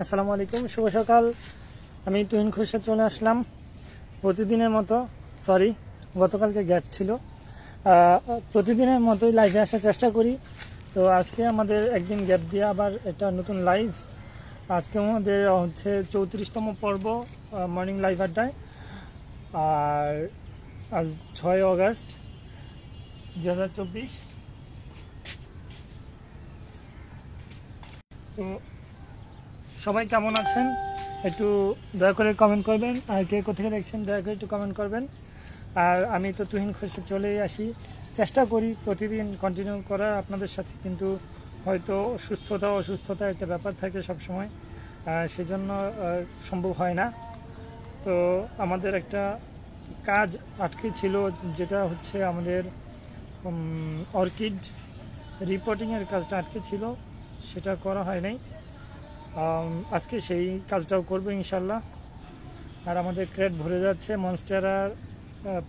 আসসালামু আলাইকুম, শুভ সকাল। আমি তুহিন খুরশেদ চলে আসলাম প্রতিদিনের মতো। সরি, গতকালকে গ্যাপ ছিল। প্রতিদিনের মতোই লাইভে আসার চেষ্টা করি। তো আজকে আমাদের একদিন গ্যাপ দিয়ে আবার একটা নতুন লাইভ। আজকে আমাদের হচ্ছে 34তম পর্ব মর্নিং লাইভ আড্ডায়। আর আজ 6 অগাস্ট 2024। তো সবাই কেমন আছেন একটু দয়া করে কমেন্ট করবেন, আর কে কোথেকে দেখছেন দয়া করে একটু কমেন্ট করবেন। আর আমি তো তুহিন খুরশেদ চলেই আসি, চেষ্টা করি প্রতিদিন কন্টিনিউ করার আপনাদের সাথে, কিন্তু হয়তো সুস্থতা অসুস্থতা একটা ব্যাপার থাকে সবসময়, সেজন্য সম্ভব হয় না। তো আমাদের একটা কাজ আটকে ছিল, যেটা হচ্ছে আমাদের অর্কিড রিপোর্টিংয়ের কাজটা আটকে ছিল, সেটা করা হয় নাই। আজকে সেই কাজটাও করবো ইনশাল্লাহ। আর আমাদের ক্রেট ভরে যাচ্ছে মনস্টেরার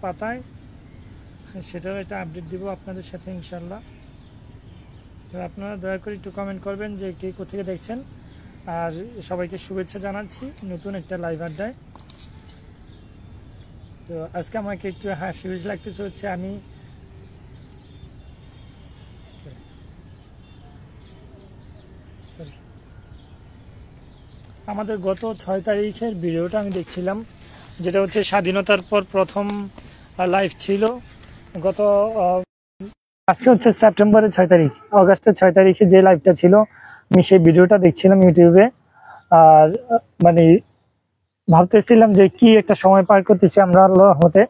পাতায়, সেটার একটা আপডেট দিব আপনাদের সাথে ইনশাল্লাহ। তো আপনারা দয়া করে একটু কমেন্ট করবেন যে কে কোথেকে দেখছেন, আর সবাইকে শুভেচ্ছা জানাচ্ছি নতুন একটা লাইভ আড্ডায়। তো আজকে আমাকে একটু হাসি খুশি লাগতেছে হচ্ছে আমি আমাদের গত 6 তারিখের ভিডিওটা আমি দেখছিলাম, যেটা হচ্ছে স্বাধীনতার পর প্রথম লাইভ ছিল। গত আজকে হচ্ছে সেপ্টেম্বরের 6 তারিখ, অগাস্টের 6 তারিখে যে লাইভটা ছিল, আমি সেই ভিডিওটা দেখছিলাম ইউটিউবে। আর মানে ভাবতেছিলাম যে কি একটা সময় পার করতেছি আমরা আল্লাহর রহমতে।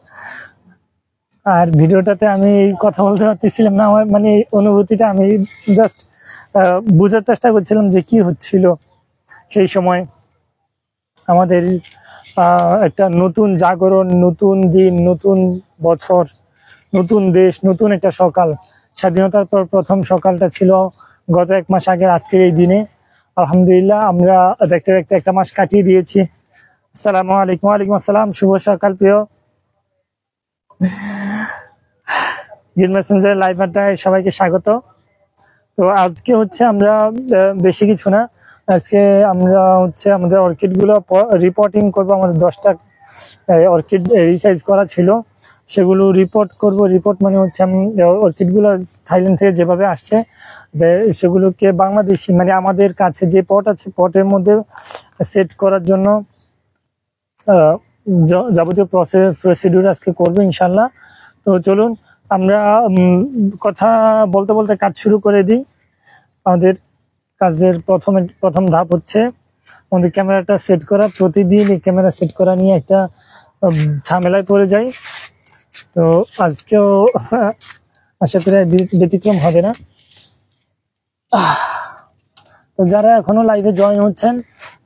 আর ভিডিওটাতে আমি কথা বলতে পারতেছিলাম না, আমার মানে অনুভূতিটা আমি জাস্ট বোঝার চেষ্টা করছিলাম যে কি হচ্ছিল সেই সময়। আমাদের একটা নতুন জাগরণ, নতুন দিন, নতুন বছর, নতুন দেশ, নতুন একটা সকাল। স্বাধীনতার পর প্রথম সকালটা ছিল গত 1 মাস আগের আজকের এই দিনে। আলহামদুলিল্লাহ আমরা দেখতে দেখতে একটা মাস কাটিয়ে দিয়েছি। আসসালামু আলাইকুম। ওয়ালাইকুম আসসালাম, শুভ সকাল প্রিয় গ্রিন মেসেঞ্জার লাইভ আড্ডায় সবাইকে স্বাগত। তো আজকে হচ্ছে আমরা বেশি কিছু না, আজকে আমরা হচ্ছে আমাদের অর্কিড গুলো রিপোর্টিং করবো। আমাদের 10টা অর্কিড রিসাইজ করা ছিল, সেগুলো রিপোর্ট করব। রিপোর্ট মানে হচ্ছে অর্কিড গুলো থাইল্যান্ড থেকে যেভাবে আসছে সেগুলোকে বাংলাদেশি মানে আমাদের কাছে যে পট আছে পটের মধ্যে সেট করার জন্য যাবতীয় প্রসিডিউর আজকে করবো ইনশাল্লাহ। তো চলুন আমরা কথা বলতে বলতে কাজ শুরু করে দিই। আমাদের কাজের প্রথম ধাপ হচ্ছে আমাদের ক্যামেরাটা সেট করা। প্রতিদিন এই ক্যামেরা সেট করা নিয়ে একটা ঝামেলায় পড়ে যাই, তো আজকেও আশা করি ব্যতিক্রম হবে না। তো যারা এখনো লাইভে জয়েন হচ্ছেন,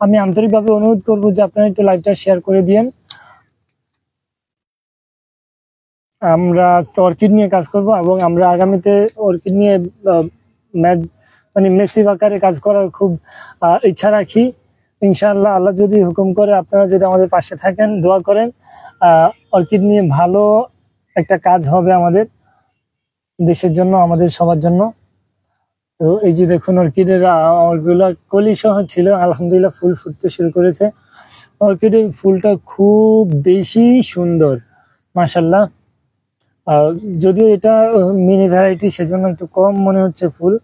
আমি আন্তরিকভাবে অনুরোধ করবো যে আপনারা একটু লাইভটা শেয়ার করে দিয়েন। আমরা অর্কিড নিয়ে কাজ করব এবং আমরা আগামীতে অর্কিড নিয়ে মানে মেসিভ আকারে কাজ করার খুব ইচ্ছা রাখি ইনশাআল্লাহ। আল্লাহ যদি হুকুম করে, আপনারা যদি আমাদের পাশে থাকেন, দোয়া করেন, অর্কিড নিয়ে ভালো একটা কাজ হবে আমাদের দেশের জন্য, আমাদের সবার জন্য। তো এই যে দেখুন অর্কিডের ওগুলো কলি সহ ছিল, আলহামদুলিল্লাহ ফুল ফুটতে শুরু করেছে। অর্কিডের ফুলটা খুব বেশি সুন্দর মাশাআল্লাহ। যদিও এটা মিনি ভ্যারাইটি, সেজন্য একটু কম মনে হচ্ছে ফুল,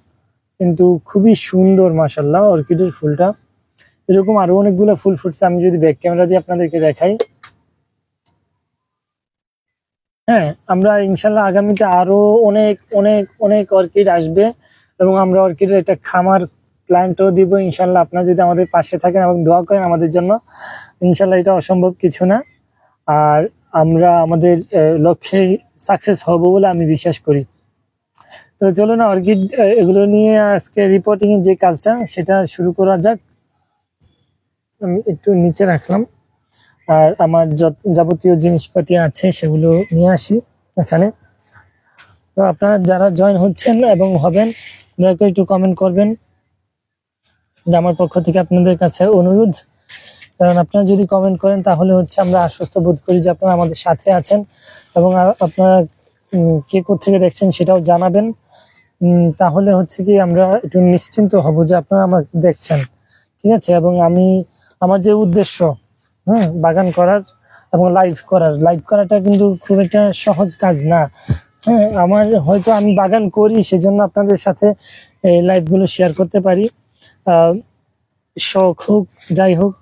কিন্তু খুবই সুন্দর মাশাআল্লাহ অর্কিডের ফুলটা। এরকম আরো অনেকগুলো ফুল ফুটছে, আমি যদি ব্যাক ক্যামেরা দিয়ে আপনাদেরকে দেখাই। হ্যাঁ, আমরা ইনশাল্লাহ আগামীতে আরো অনেক অনেক অনেক অর্কিড আসবে এবং আমরা অর্কিডের একটা খামার প্ল্যান্টও দিব ইনশাল্লাহ। আপনারা যদি আমাদের পাশে থাকেন এবং দোয়া করেন আমাদের জন্য, ইনশাল্লাহ এটা অসম্ভব কিছু না। আর আমরা আমাদের লক্ষ্যে সাকসেস হব বলে আমি বিশ্বাস করি। তো চলো না অর্কিড এগুলো নিয়ে আজকে রিপোর্টিং এর যে কাজটা সেটা শুরু করা যাক। আমি একটু নিচে রাখলাম, আর আমার যাবতীয় জিনিসপাতি আছে সেগুলো নিয়ে আসি এখানে। তো আপনারা যারা জয়েন হচ্ছেন এবং হবেন, দয়া করে একটু কমেন্ট করবেন, আমার পক্ষ থেকে আপনাদের কাছে অনুরোধ। কারণ আপনারা যদি কমেন্ট করেন তাহলে হচ্ছে আমরা আশ্বস্ত বোধ করি যে আপনারা আমাদের সাথে আছেন, এবং আপনারা কে কোথেকে দেখছেন সেটাও জানাবেন। তাহলে হচ্ছে কি আমরা একটু নিশ্চিন্ত হব যে আপনারা আমাকে দেখছেন। ঠিক আছে। এবং আমি আমার যে উদ্দেশ্য বাগান করার এবং লাইভ করাটা কিন্তু খুব একটা সহজ কাজ না। হ্যাঁ, আমার হয়তো আমি বাগান করি সেজন্য আপনাদের সাথে এই লাইভগুলো শেয়ার করতে পারি, শখ হোক যাই হোক।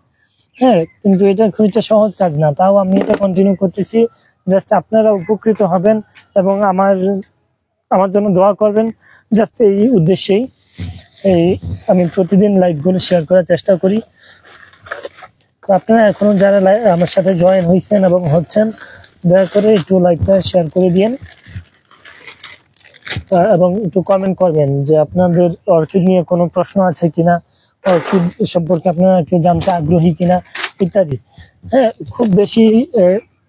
হ্যাঁ, কিন্তু এটা খুব একটা সহজ কাজ না, তাও আমি এটা কন্টিনিউ করতেছি। জাস্ট আপনারা উপকৃত হবেন এবং আমার জন্য দোয়া করবেন, জাস্ট এই উদ্দেশ্যেই এই আমি প্রতিদিন লাইভগুলো শেয়ার করার চেষ্টা করি। আপনারা এখনো যারা আমার সাথে জয়েন হয়েছেন এবং হচ্ছেন, দয়া করে একটু লাইভটা শেয়ার করে দিন এবং একটু কমেন্ট করবেন যে আপনাদের অর্কিড নিয়ে কোনো প্রশ্ন আছে কিনা, অর্কিড সম্পর্কে আপনারা একটু জানতে আগ্রহী কিনা ইত্যাদি। হ্যাঁ, খুব বেশি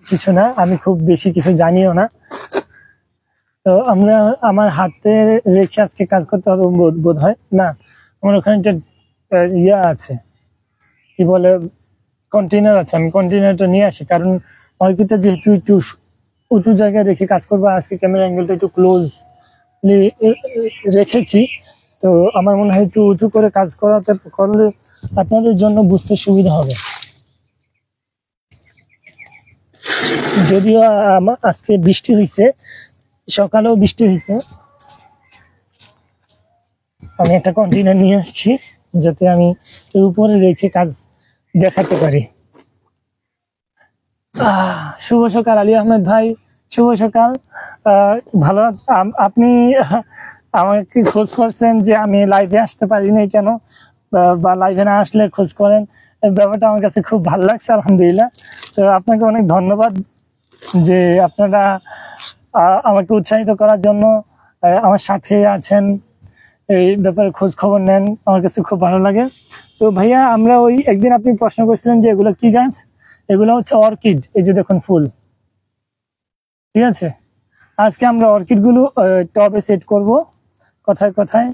কিছু না, আমি খুব বেশি কিছু জানিও না। তো আমার হাতে রেখে আজকে কাজ করতে হবে বোধ হয় না, আমার ওখানে একটা ইয়া আছে, কি বলে, কন্টেনার আছে, আমি কন্টেনারটা নিয়ে আসি। কারণ অর্কিডটা যেহেতু একটু উঁচু জায়গায় রেখে কাজ করবো, আজকে ক্যামেরা অ্যাঙ্গেলটা একটু ক্লোজ রেখেছি, তো আমার মনে হয় একটু উঁচু করে কাজ করলে আপনাদের জন্য বুঝতে সুবিধা হবে। যদিও আজকে বৃষ্টি হয়েছে, সকালেও বৃষ্টি হয়েছে, আমি একটা কন্টেনার নিয়ে আসছি যাতে আমি এর উপরে রেখে কাজ দেখাতে পারি। শুভ সকাল আলী আহমেদ ভাই, শুভ সকাল। ভালো, আপনি আমাকে খোঁজ করছেন যে আমি লাইভে আসতে পারিনি কেন, বা লাইভে না আসলে খোঁজ করেন, ব্যাপারটা আমার কাছে খুব ভালো লাগছে, আলহামদুলিল্লাহ। তো আপনাকে অনেক ধন্যবাদ যে আপনারা আমাকে উৎসাহিত করার জন্য আমার সাথে আছেন, এই ব্যাপারে খোঁজ খবর নেন, আমার কাছে খুব ভালো লাগে। তো ভাইয়া, আমরা ওই একদিন আপনি প্রশ্ন করছিলেন যে এগুলো কি গাছ, এগুলো হচ্ছে অর্কিড। এই যে দেখুন ফুল, ঠিক আছে। আজকে আমরা অর্কিড গুলো টবে সেট করব, কথায় কথায়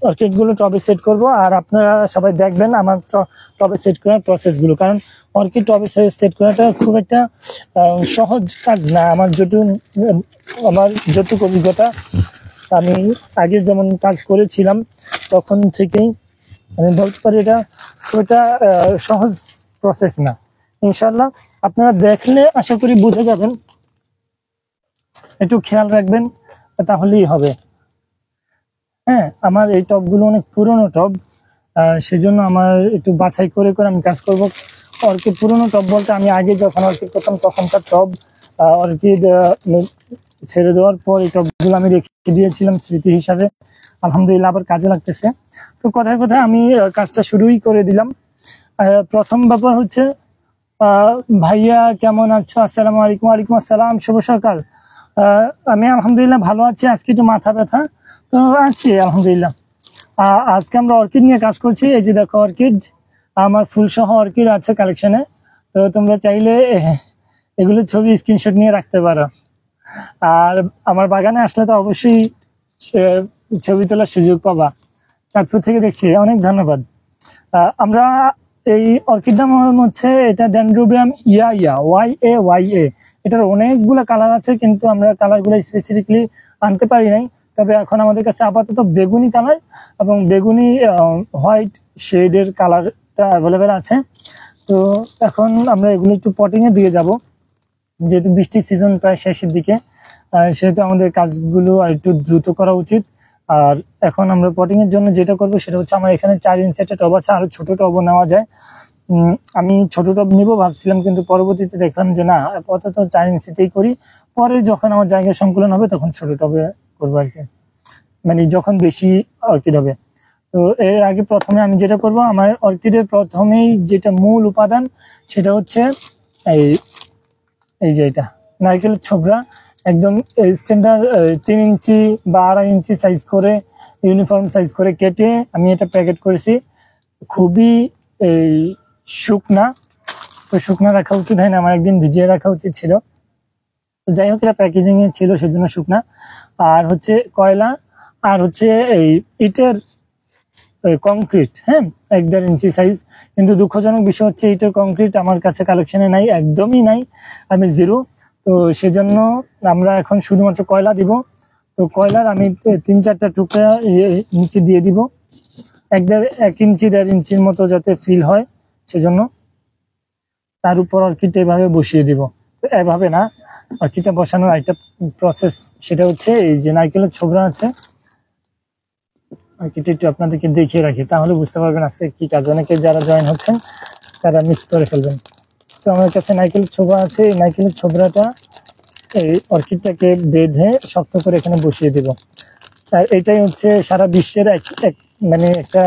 অর্কিড গুলো টবে সেট করব, আর আপনারা সবাই দেখবেন আমার টবে সেট করার প্রসেস গুলো। কারণ অর্কিড টবে সেট করাটা খুব একটা সহজ কাজ না। আমার যতটুকু অভিজ্ঞতা, আমি আগে যেমন কাজ করেছিলাম তখন থেকেই আমি বলতে পারি এটা খুব একটা সহজ প্রসেস না। ইনশাল্লাহ আপনারা দেখলে আশা করি বুঝে যাবেন, একটু খেয়াল রাখবেন, তাহলেই হবে। হ্যাঁ, আমার এই টবগুলো অনেক পুরনো টব, সেজন্য আমার একটু বাছাই করে করে আমি কাজ করব। অর্কিড পুরনো টব বলতে আমি আগে যখন অর্কিড করতাম তখনকার টব, অর্কিড ছেড়ে দেওয়ার পর এই টবগুলো আমি রেখে দিয়েছিলাম স্মৃতি হিসাবে, আলহামদুলিল্লাহ আবার কাজে লাগতেছে। তো কথায় কথায় আমি কাজটা শুরুই করে দিলাম। প্রথম ব্যাপার হচ্ছে, ভাইয়া কেমন আছো? আসসালামু আলাইকুম। ওয়ালাইকুম আসসালাম, শুভ সকাল। আমি আলহামদুলিল্লাহ ভালো আছি, আজকে একটু মাথা ব্যথা তো আছি আলহামদুলিল্লাহ। আজকে আমরা অর্কিড নিয়ে কাজ করছি। এই যে দেখো অর্কিড, আমার ফুলসহ অর্কিড আছে কালেকশনে, তো তোমরা চাইলে এগুলো ছবি স্ক্রিনশট নিয়ে রাখতে পারো। আর আমার বাগানে আসলে তো অবশ্যই ছবি তোলার সুযোগ পাবা। চাঁদপুর থেকে দেখছি, অনেক ধন্যবাদ। আমরা এই অর্কিডটা হচ্ছে, এটা ডেনড্রোবিয়াম YA। এটার অনেকগুলো কালার আছে, কিন্তু আমরা কালারগুলো স্পেসিফিকলি আনতে পারি নাই। তবে এখন আমাদের কাছে আপাতত বেগুনি কালার এবং বেগুনি হোয়াইট শেডের কালারটা অ্যাভেলেবেল আছে। তো এখন আমরা এগুলো একটু পটিংয়ে দিয়ে যাব, যেহেতু বৃষ্টির সিজন প্রায় শেষের দিকে, সেহেতু আমাদের কাজগুলো আর একটু দ্রুত করা উচিত। আর এখন আমরা পটিং এর জন্য যেটা করবো সেটা হচ্ছে, আমার এখানে 4 ইঞ্চি একটা টব আছে, আরো ছোট টবও নেওয়া যায়। আমি ছোট টব নিবো ভাবছিলাম, কিন্তু পরবর্তীতে দেখলাম যে না, আপাতত 4 ইঞ্চিতেই করি, পরে যখন আমার জায়গা সংকুলন হবে তখন ছোট টবে করবো আর কি, মানে যখন বেশি অর্কিড হবে। তো এর আগে প্রথমে আমি যেটা করব, আমার অর্কিডের প্রথমেই যেটা মূল উপাদান সেটা হচ্ছে এই যে এটা নারকেলের ছোবড়া, একদম স্ট্যান্ডার্ড 3 ইঞ্চি বা 2.5 ইঞ্চি সাইজ করে, ইউনিফর্ম সাইজ করে কেটে আমি এটা প্যাকেট করেছি। খুবই শুকনা, তো শুকনা রাখা উচিত হয় না, আমার একদিন ভিজিয়ে রাখা উচিত ছিল। তো যাই হোক, এটা প্যাকেজিং এ ছিল সেজন্য শুকনা। আর হচ্ছে কয়লা, আর হচ্ছে এই ইটের কংক্রিট, হ্যাঁ, 1.5 ইঞ্চি সাইজ। কিন্তু দুঃখজনক বিষয় হচ্ছে ইটের কংক্রিট আমার কাছে কালেকশনে নাই, একদমই নাই, আমি জিরো। তো সেজন্য আমরা এখন শুধুমাত্র কয়লা দিব। তো কয়লার আমি 3-4টা টুকরা নিচে দিয়ে দিব, এক ইঞ্চি 1.5 ইঞ্চির মতো যাতে ফিল হয়, সেজন্য তার উপর অর্কিডটা এভাবে বসিয়ে দিব। তো এভাবে না, অর্কিডটা বসানোর একটা প্রসেস, সেটা হচ্ছে এই যে নারকেলের ছোবড়া আছে, অর্কিডটা একটু আপনাদেরকে দেখিয়ে রাখি, তাহলে বুঝতে পারবেন আজকে কি কাজ। অনেকে যারা জয়েন হচ্ছেন তারা মিস করে ফেলবেন। তো আমার কাছে নারকেলের ছোবড়া আছে, এই নারকেলের ছোবড়াটা এই অর্কিডটাকে বেঁধে শক্ত করে এখানে বসিয়ে দিব। আর এটাই হচ্ছে সারা বিশ্বের মানে একটা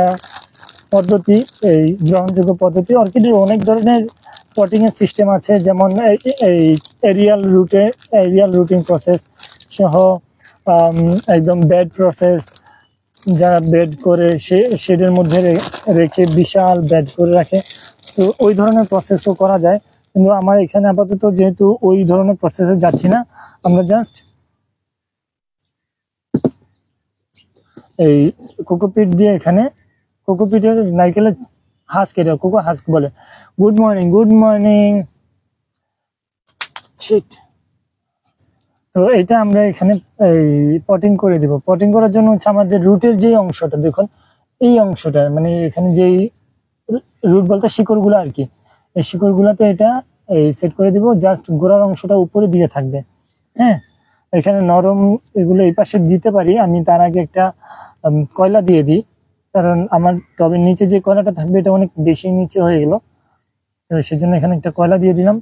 পদ্ধতি, এই গ্রহণযোগ্য পদ্ধতি। অর্কিডের অনেক ধরনের পটিং এর সিস্টেম আছে, যেমন এই এরিয়াল রুটিং প্রসেস সহ একদম বেড প্রসেস, যারা বেড করে শেডের মধ্যে রেখে বিশাল বেড করে রাখে, তো ওই ধরনের প্রসেসও করা যায়। কিন্তু আমার এখানে আপাতত যেহেতু ওই ধরনের প্রসেসে যাচ্ছি না, আমরা জাস্ট এই কোকোপিট দিয়ে, এখানে কোকোপিটের নারকেলের হাস্ক, এটা কোকো হাস্ক বলে। গুড মর্নিং শিট। তো এটা আমরা এখানে এই পটিং করে দিব। পটিং করার জন্য হচ্ছে আমাদের রুটের যে অংশটা, দেখুন এই অংশটা, মানে এখানে যেই রুট বলতে শিকড়গুলো আর কি, এই শিকড়গুলোতে এটা এই সেট করে দিব। জাস্ট গোড়ার অংশটা উপরে দিয়ে থাকবে। হ্যাঁ, এখানে নরম এগুলো এই পাশে দিতে পারি আমি, তার আগে একটা কয়লা দিয়ে দিই, কারণ আমার টবের নিচে যে কয়লাটা থাকবে এটা অনেক বেশি নিচে হয়ে গেল, তো সেজন্য এখানে একটা কয়লা দিয়ে দিলাম।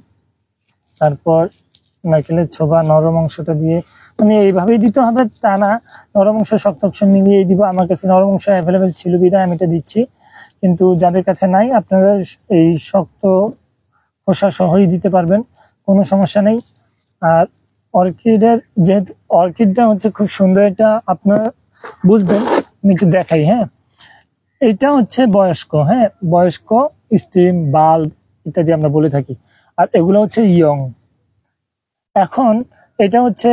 তারপর নারকেলের ছোবা নরম অংশটা দিয়ে, মানে এইভাবেই দিতে হবে তা না, নরম অংশ শক্ত অংশ মিলিয়ে দিব। আমার কাছে নরম অংশ অ্যাভেলেবেল ছিল বিধায় আমি এটা দিচ্ছি, কিন্তু যাদের কাছে নাই আপনারা এই শক্ত খোসা সহই দিতে পারবেন, কোনো সমস্যা নেই। আর অর্কিডের যেহেতু অর্কিডটা হচ্ছে খুব সুন্দর, এটা আপনারা বুঝবেন, আমি একটু দেখাই। হ্যাঁ, এটা হচ্ছে বয়স্ক, হ্যাঁ বয়স্ক স্টিম বাল্ব ইত্যাদি আমরা বলে থাকি, আর এগুলো হচ্ছে ইয়ং। এখন এটা হচ্ছে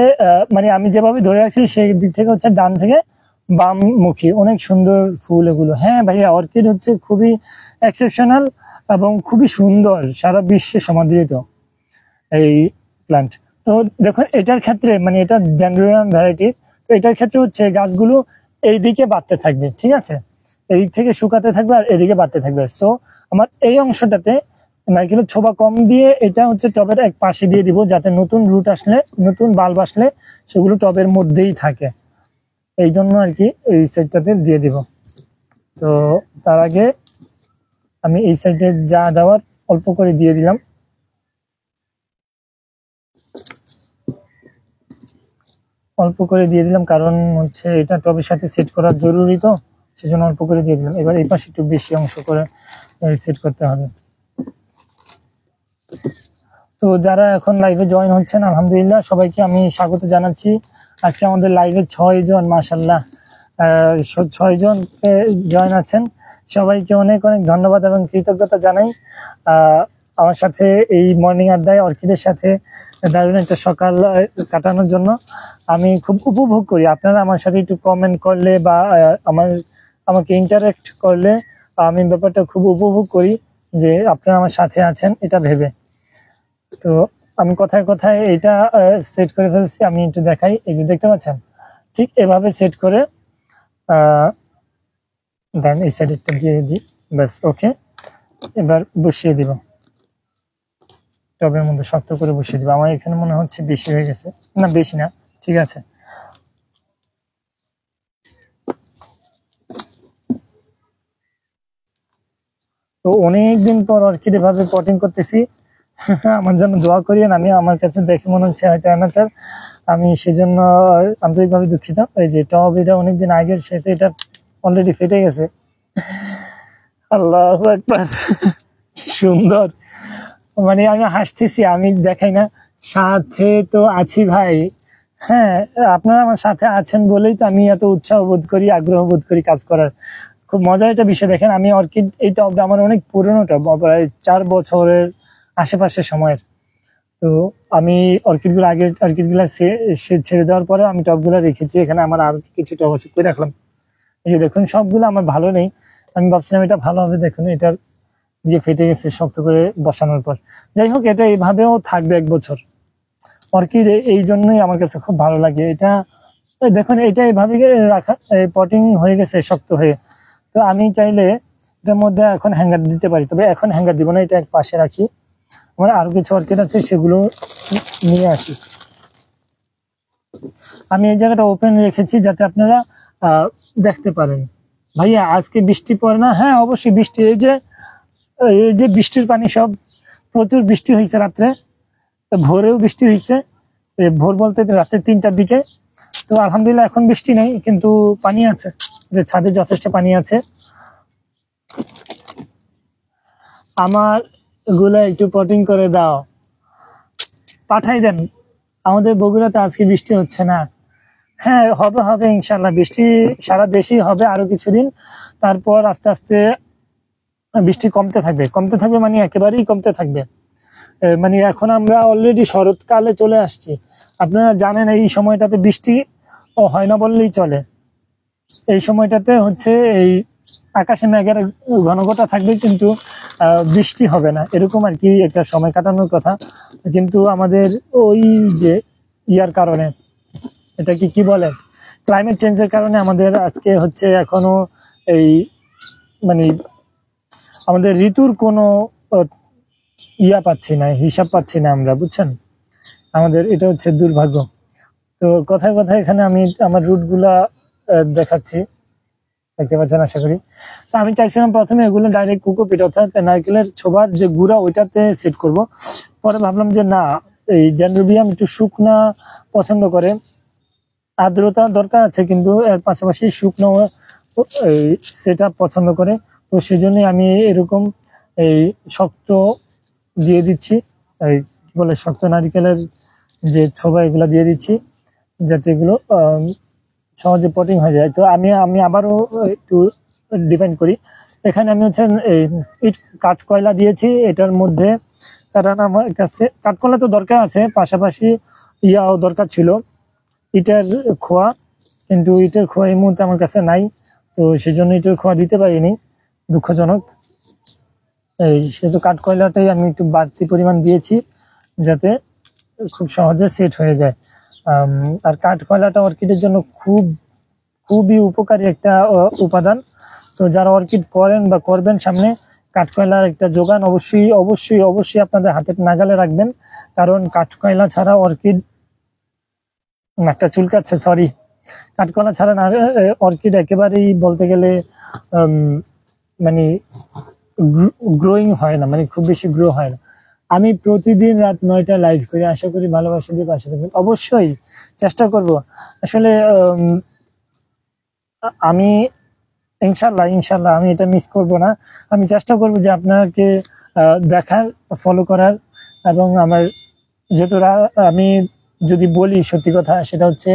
মানে আমি যেভাবে ধরে রাখছি সেই দিক থেকে হচ্ছে ডান থেকে বাম মুখী, অনেক সুন্দর ফুল এগুলো। হ্যাঁ ভাইয়া, অর্কিড হচ্ছে খুবই এক্সেপশনাল এবং খুবই সুন্দর, সারা বিশ্বে সমাদৃত এই প্ল্যান্ট। তো দেখুন এটার ক্ষেত্রে, মানে এটা ড্যান্ড্রোনিয়াম ভ্যারাইটি, তো এটার ক্ষেত্রে হচ্ছে গাছগুলো এইদিকে বাড়তে থাকবে, ঠিক আছে, এদিক থেকে শুকাতে থাকবে আর এদিকে বাড়তে থাকবে। সো আমার এই অংশটাতে নারকেলের ছোবা কম দিয়ে এটা হচ্ছে টবের এক পাশে দিয়ে দিব, যাতে নতুন রুট আসলে, নতুন বাল্ব আসলে সেগুলো টবের মধ্যেই থাকে, এই জন্য আর কি এই সাইডটাতে দিয়ে দিব। তো তার আগে আমি এই সাইডে যা দেওয়ার অল্প করে দিয়ে দিলাম। অল্প করে দিয়ে দিলাম কারণ হচ্ছে এটা টবের সাথে সেট করা জরুরি, তো সেজন্য অল্প করে দিয়ে দিলাম। এবার এই পাশে একটু বেশি অংশ করে সেট করতে হবে। তো যারা এখন লাইভে জয়েন হচ্ছেন, আলহামদুলিল্লাহ সবাইকে আমি স্বাগত জানাচ্ছি। আজকে আমাদের লাইভে 6 জন, মাশাআল্লাহ 6 জন জয়েন আছেন, সবাইকে অনেক অনেক ধন্যবাদ এবং কৃতজ্ঞতা জানাই আমার সাথে এই মর্নিং আড্ডায় অর্কিডের সাথে দারুণ একটা সকাল কাটানোর জন্য। আমি খুব উপভোগ করি আপনারা আমার সাথে একটু কমেন্ট করলে বা আমাকে ইন্টারেক্ট করলে, আমি ব্যাপারটা খুব উপভোগ করি যে আপনারা আমার সাথে আছেন এটা ভেবে। তো আমি কথায় কথায় এটা সেট করে ফেলছি, আমি একটু দেখাই। এই যে দেখতে পাচ্ছেন, ঠিক এভাবে সেট করে দেন এই সাইডটা দিয়ে দিই, ব্যাস ওকে। এবার বসিয়ে দিব টবের মধ্যে, শক্ত করে বসিয়ে দিব। আমার এখানে মনে হচ্ছে বেশি হয়ে গেছে, না বেশি না, ঠিক আছে। তো অনেকদিন পর অর্কিড এভাবে পটিং করতেছি, আমার জন্য দোয়া করিয়েন। আমি আমার কাছে দেখে মনে হচ্ছে হয়তো অ্যামাচার, আমি সেজন্য আন্তরিকভাবে দুঃখিত। এই যে টব এটা অনেকদিন আগের, সেটা এটা অলরেডি ফেটে গেছে। আল্লাহু আকবার, কি সুন্দর, মানে আমি হাসতেছি, আমি দেখাই না, সাথে তো আছি ভাই। হ্যাঁ, আপনারা আমার সাথে আছেন বলেই তো আমি এত উৎসাহ বোধ করি, আগ্রহ বোধ করি কাজ করার। খুব মজার একটা বিষয়, দেখেন আমি অর্কিড, এই টবটা আমার অনেক পুরনো টব, প্রায় 4 বছরের আশেপাশে সময়ের। তো আমি অর্কিডগুলো, আগের অর্কিডগুলো ছেড়ে দেওয়ার পরে আমি টবগুলো রেখেছি, এখানে আমার আর কিছু টব আছে করে রাখলাম। এই যে দেখুন সবগুলো আমার ভালো নেই, আমি ভাবছিলাম এটা ভালো হবে, দেখুন এটা দিয়ে ফেটে গেছে শক্ত করে বসানোর পর। যাই হোক, এটা এইভাবেও থাকবে 1 বছর। অর্কিড এই জন্যই আমার কাছে খুব ভালো লাগে। এটা দেখুন, এটা এইভাবে রাখা, পটিং হয়ে গেছে শক্ত হয়ে। তো তো আমি চাইলে এটার মধ্যে এখন হ্যাঙ্গার দিতে পারি, তবে এখন হ্যাঙ্গার দিব না, এটা এক পাশে রাখি। আমার আরো কিছু অর্কিড আছে, সেগুলো নিয়ে আসি। আমি এই জায়গাটা ওপেন রেখেছি যাতে আপনারা দেখতে পারেন। ভাইয়া আজকে বৃষ্টি পড়ে না? হ্যাঁ অবশ্যই বৃষ্টি, এই যে বৃষ্টির পানি, সব প্রচুর বৃষ্টি হয়েছে রাত্রে, ভোরেও বৃষ্টি হয়েছে, ভোর বলতে রাত্রে 3টার দিকে। তো আলহামদুলিল্লাহ এখন বৃষ্টি নেই, কিন্তু পানি আছে, যে ছাদে যথেষ্ট পানি আছে। আমার এগুলো একটু পটিং করে দাও, পাঠাই দেন। আমাদের বগুড়াতে আজকে বৃষ্টি হচ্ছে না। হ্যাঁ হবে ইনশাল্লাহ, বৃষ্টি সারা দেশেই হবে আরো কিছুদিন, তারপর আস্তে আস্তে বৃষ্টি কমতে থাকবে, মানে একেবারেই কমতে থাকবে। মানে এখন আমরা অলরেডি শরৎকালে চলে আসছি। আপনারা জানেন এই সময়টাতে বৃষ্টি হয় না বললেই চলে। এই সময়টাতে হচ্ছে এই আকাশে মেঘের ঘনঘটা থাকবে, কিন্তু বৃষ্টি হবে না, এরকম আর কি একটা সময় কাটানোর কথা। কিন্তু আমাদের ওই যে ইয়ার কারণে, এটা কি বলে, ক্লাইমেট চেঞ্জের কারণে আমাদের আজকে হচ্ছে এখনো এই মানে আমাদের ঋতুর কোনো পাচ্ছি না, হিসাব পাচ্ছি না আমরা, বুঝছেন। আমাদের এটা হচ্ছে দুর্ভাগ্য। তো কথায় কথায় এখানে আমি আমার রুটগুলা দেখাচ্ছি, দেখতে পাচ্ছেন আশা করি। তো আমি চাইছিলাম প্রথমে এগুলো ডাইরেক্ট কোকোপিট অর্থাৎ নারকেলের ছোবার যে গুঁড়া ওইটাতে সেট করব। পরে ভাবলাম যে না, এই ডেনড্রোবিয়াম একটু শুকনা পছন্দ করে, আর্দ্রতা দরকার আছে, কিন্তু এর পাশাপাশি শুকনো এই সেট পছন্দ করে। তো সেজন্যই আমি এরকম এই শক্ত দিয়ে দিচ্ছি, এই কি বলে, শক্ত নারিকেলের যে ছোবা, এগুলো দিয়ে দিচ্ছি যাতে এগুলো সহজে পটিং হয়ে যায়। তো আমি আবারও একটু ডিফাইন করি। এখানে আমি হচ্ছে এই ইট কাঠকয়লা দিয়েছি এটার মধ্যে, কারণ আমার কাছে কাঠকয়লা তো দরকার আছে, পাশাপাশি ইয়াও দরকার ছিল, ইটের খোয়া, কিন্তু ইটের খোয়া এই মুহূর্তে আমার কাছে নাই, তো সেই জন্য ইটের খোয়া দিতে পারিনি, দুঃখজনক। এই সেহেতু কাঠকয়লাটাই আমি একটু বাড়তি পরিমাণ দিয়েছি যাতে খুব সহজে সেট হয়ে যায়। আর কাঠকয়লাটা অর্কিডের জন্য খুবই উপকারী একটা উপাদান। তো যারা অর্কিড করেন বা করবেন সামনে, কাঠকয়লার একটা যোগান অবশ্যই আপনাদের হাতের নাগালে রাখবেন, কারণ কাঠকয়লা ছাড়া অর্কিড, একটা চুলকাচ্ছে, সরি, কাঠকয়লা ছাড়া না অর্কিড একেবারেই বলতে গেলে মানে গ্রোয়িং হয় না, মানে খুব বেশি গ্রো হয় না। আমি প্রতিদিন রাত 9টায় লাইভ করি, আশা করি ভালোবাসা দিয়ে পাশে থাকবেন, অবশ্যই চেষ্টা করব। আসলে আমি ইনশাল্লাহ আমি এটা মিস করব না। আমি চেষ্টা করব যে আপনাকে দেখার, ফলো করার, এবং আমার যেহেতু আমি যদি বলি সত্যি কথা, সেটা হচ্ছে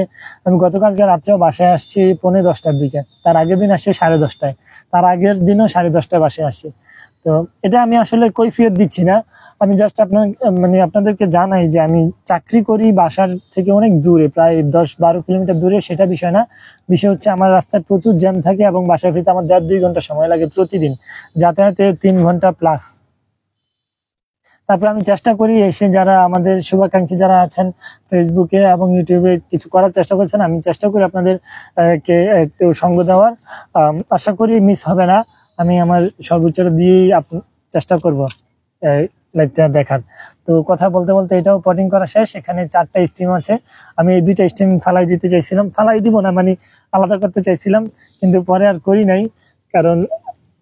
আমি গতকালকে রাত্রেও বাসায় আসছি 10:45টার দিকে, তার আগের দিন আসছি 10:30টায়, তার আগের দিনও 10:30টায় বাসায় আসি। তো এটা আমি আসলে কৈফিয়ত দিচ্ছি না, আমি জাস্ট আপনাদেরকে জানাই যে আমি চাকরি করি বাসার থেকে অনেক দূরে, প্রায় 10-12 কিলোমিটার দূরে, সেটা বিষয় না। বিষয় হচ্ছে আমার রাস্তায় প্রচুর জ্যাম থাকে এবং বাসায় ফিরতে আমার 1.5-2 ঘন্টা সময় লাগে প্রতিদিন, যাতায়াতে 3 ঘন্টা প্লাস। তারপর আমি চেষ্টা করি এসে, যারা আমাদের শুভাকাঙ্ক্ষী যারা আছেন ফেসবুকে এবং ইউটিউবে কিছু করার চেষ্টা করছেন, আমি চেষ্টা করি আপনাদের কে একটু সঙ্গ দেওয়ার, আশা করি মিস হবে না। আমি আমার সর্বোচ্চটা দিয়েই চেষ্টা করব লাইভটা দেখার। তো কথা বলতে বলতে এটাও পটিং করা শেষ, এখানে 4টা স্টিম আছে। আমি এই 2টা স্টিম ফালাই দিতে চাইছিলাম, ফালাই দিব না, মানে আলাদা করতে চাইছিলাম, কিন্তু পরে আর করি নাই, কারণ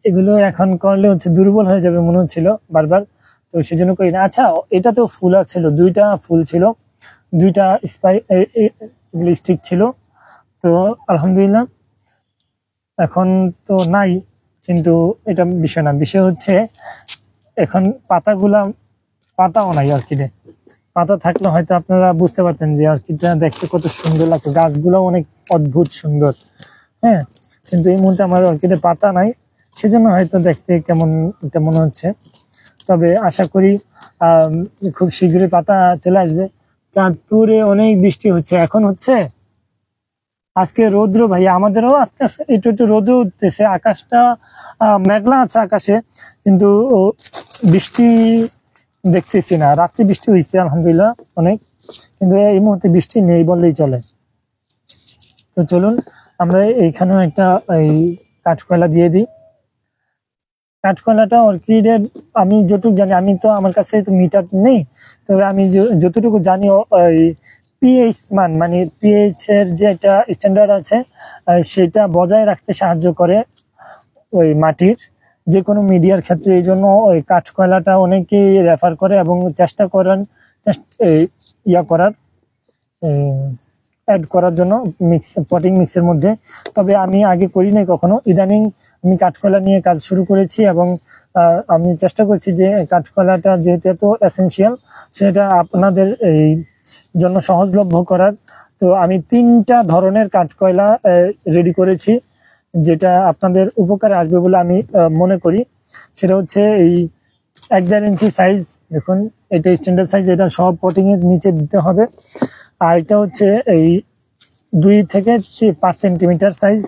এগুলো এখন করলে হচ্ছে দুর্বল হয়ে যাবে মনে হচ্ছিল বারবার, তো সেই জন্য করি না। আচ্ছা, এটাতেও ফুল ছিল, 2টা ফুল ছিল, 2টা স্টিক ছিল, তো আলহামদুলিল্লাহ। এখন তো নাই, কিন্তু এটা বিষয় না, বিষয় হচ্ছে এখন পাতাও নাই অর্কিডে। পাতা থাকলে হয়তো আপনারা বুঝতে পারতেন যে অর্কিডটা দেখতে কত সুন্দর লাগতো, গাছগুলো অনেক অদ্ভুত সুন্দর, হ্যাঁ। কিন্তু এই মুহূর্তে আমার অর্কিডে পাতা নাই, সেজন্য হয়তো দেখতে কেমন এটা মনে হচ্ছে। তবে আশা করি খুব শীঘ্রই পাতা চলে আসবে। চাঁদপুরে অনেক বৃষ্টি হচ্ছে, এখন হচ্ছে, আজকে রৌদ্র ভাই, আমাদেরও আজকে একটু রৌদ্র উঠতেছে, আকাশটা মেঘলা আছে আকাশে, কিন্তু বৃষ্টি দেখতেছি না। রাত্রে বৃষ্টি হয়েছে আলহামদুলিল্লাহ অনেক, কিন্তু এই মুহূর্তে বৃষ্টি নেই বললেই চলে। তো চলুন আমরা এইখানেও একটা এই কাঠকয়লা দিয়ে দিই। কাঠকয়লাটা অর্কিডের আমি যতটুকু জানি, আমি তো আমার কাছে তো মিটার নেই, তবে আমি যতটুকু জানি ওই পিএইচ মান মানে পিএইচ এর যে একটা স্ট্যান্ডার্ড আছে সেটা বজায় রাখতে সাহায্য করে ওই মাটির যে কোনো মিডিয়ার ক্ষেত্রে। এই জন্য ওই কাঠকয়লাটা অনেকেই রেফার করে এবং চেষ্টা করেন ইয়া করার অ্যাড করার জন্য পটিং মিক্সের মধ্যে। তবে আমি আগে করি নাই কখনো, ইদানিং আমি কাঠকয়লা নিয়ে কাজ শুরু করেছি এবং আমি চেষ্টা করছি যে কাঠকয়লাটা যেহেতু এত এসেনশিয়াল সেটা আপনাদের এই জন্য সহজলভ্য করার। তো আমি 3টা ধরনের কাঠকয়লা রেডি করেছি যেটা আপনাদের উপকারে আসবে বলে আমি মনে করি। সেটা হচ্ছে এই 1.5 ইঞ্চি সাইজ, দেখুন এটা স্ট্যান্ডার্ড সাইজ, এটা সব পটিং এর নিচে দিতে হবে। আর এটা হচ্ছে এই 2 থেকে 5 সেন্টিমিটার সাইজ,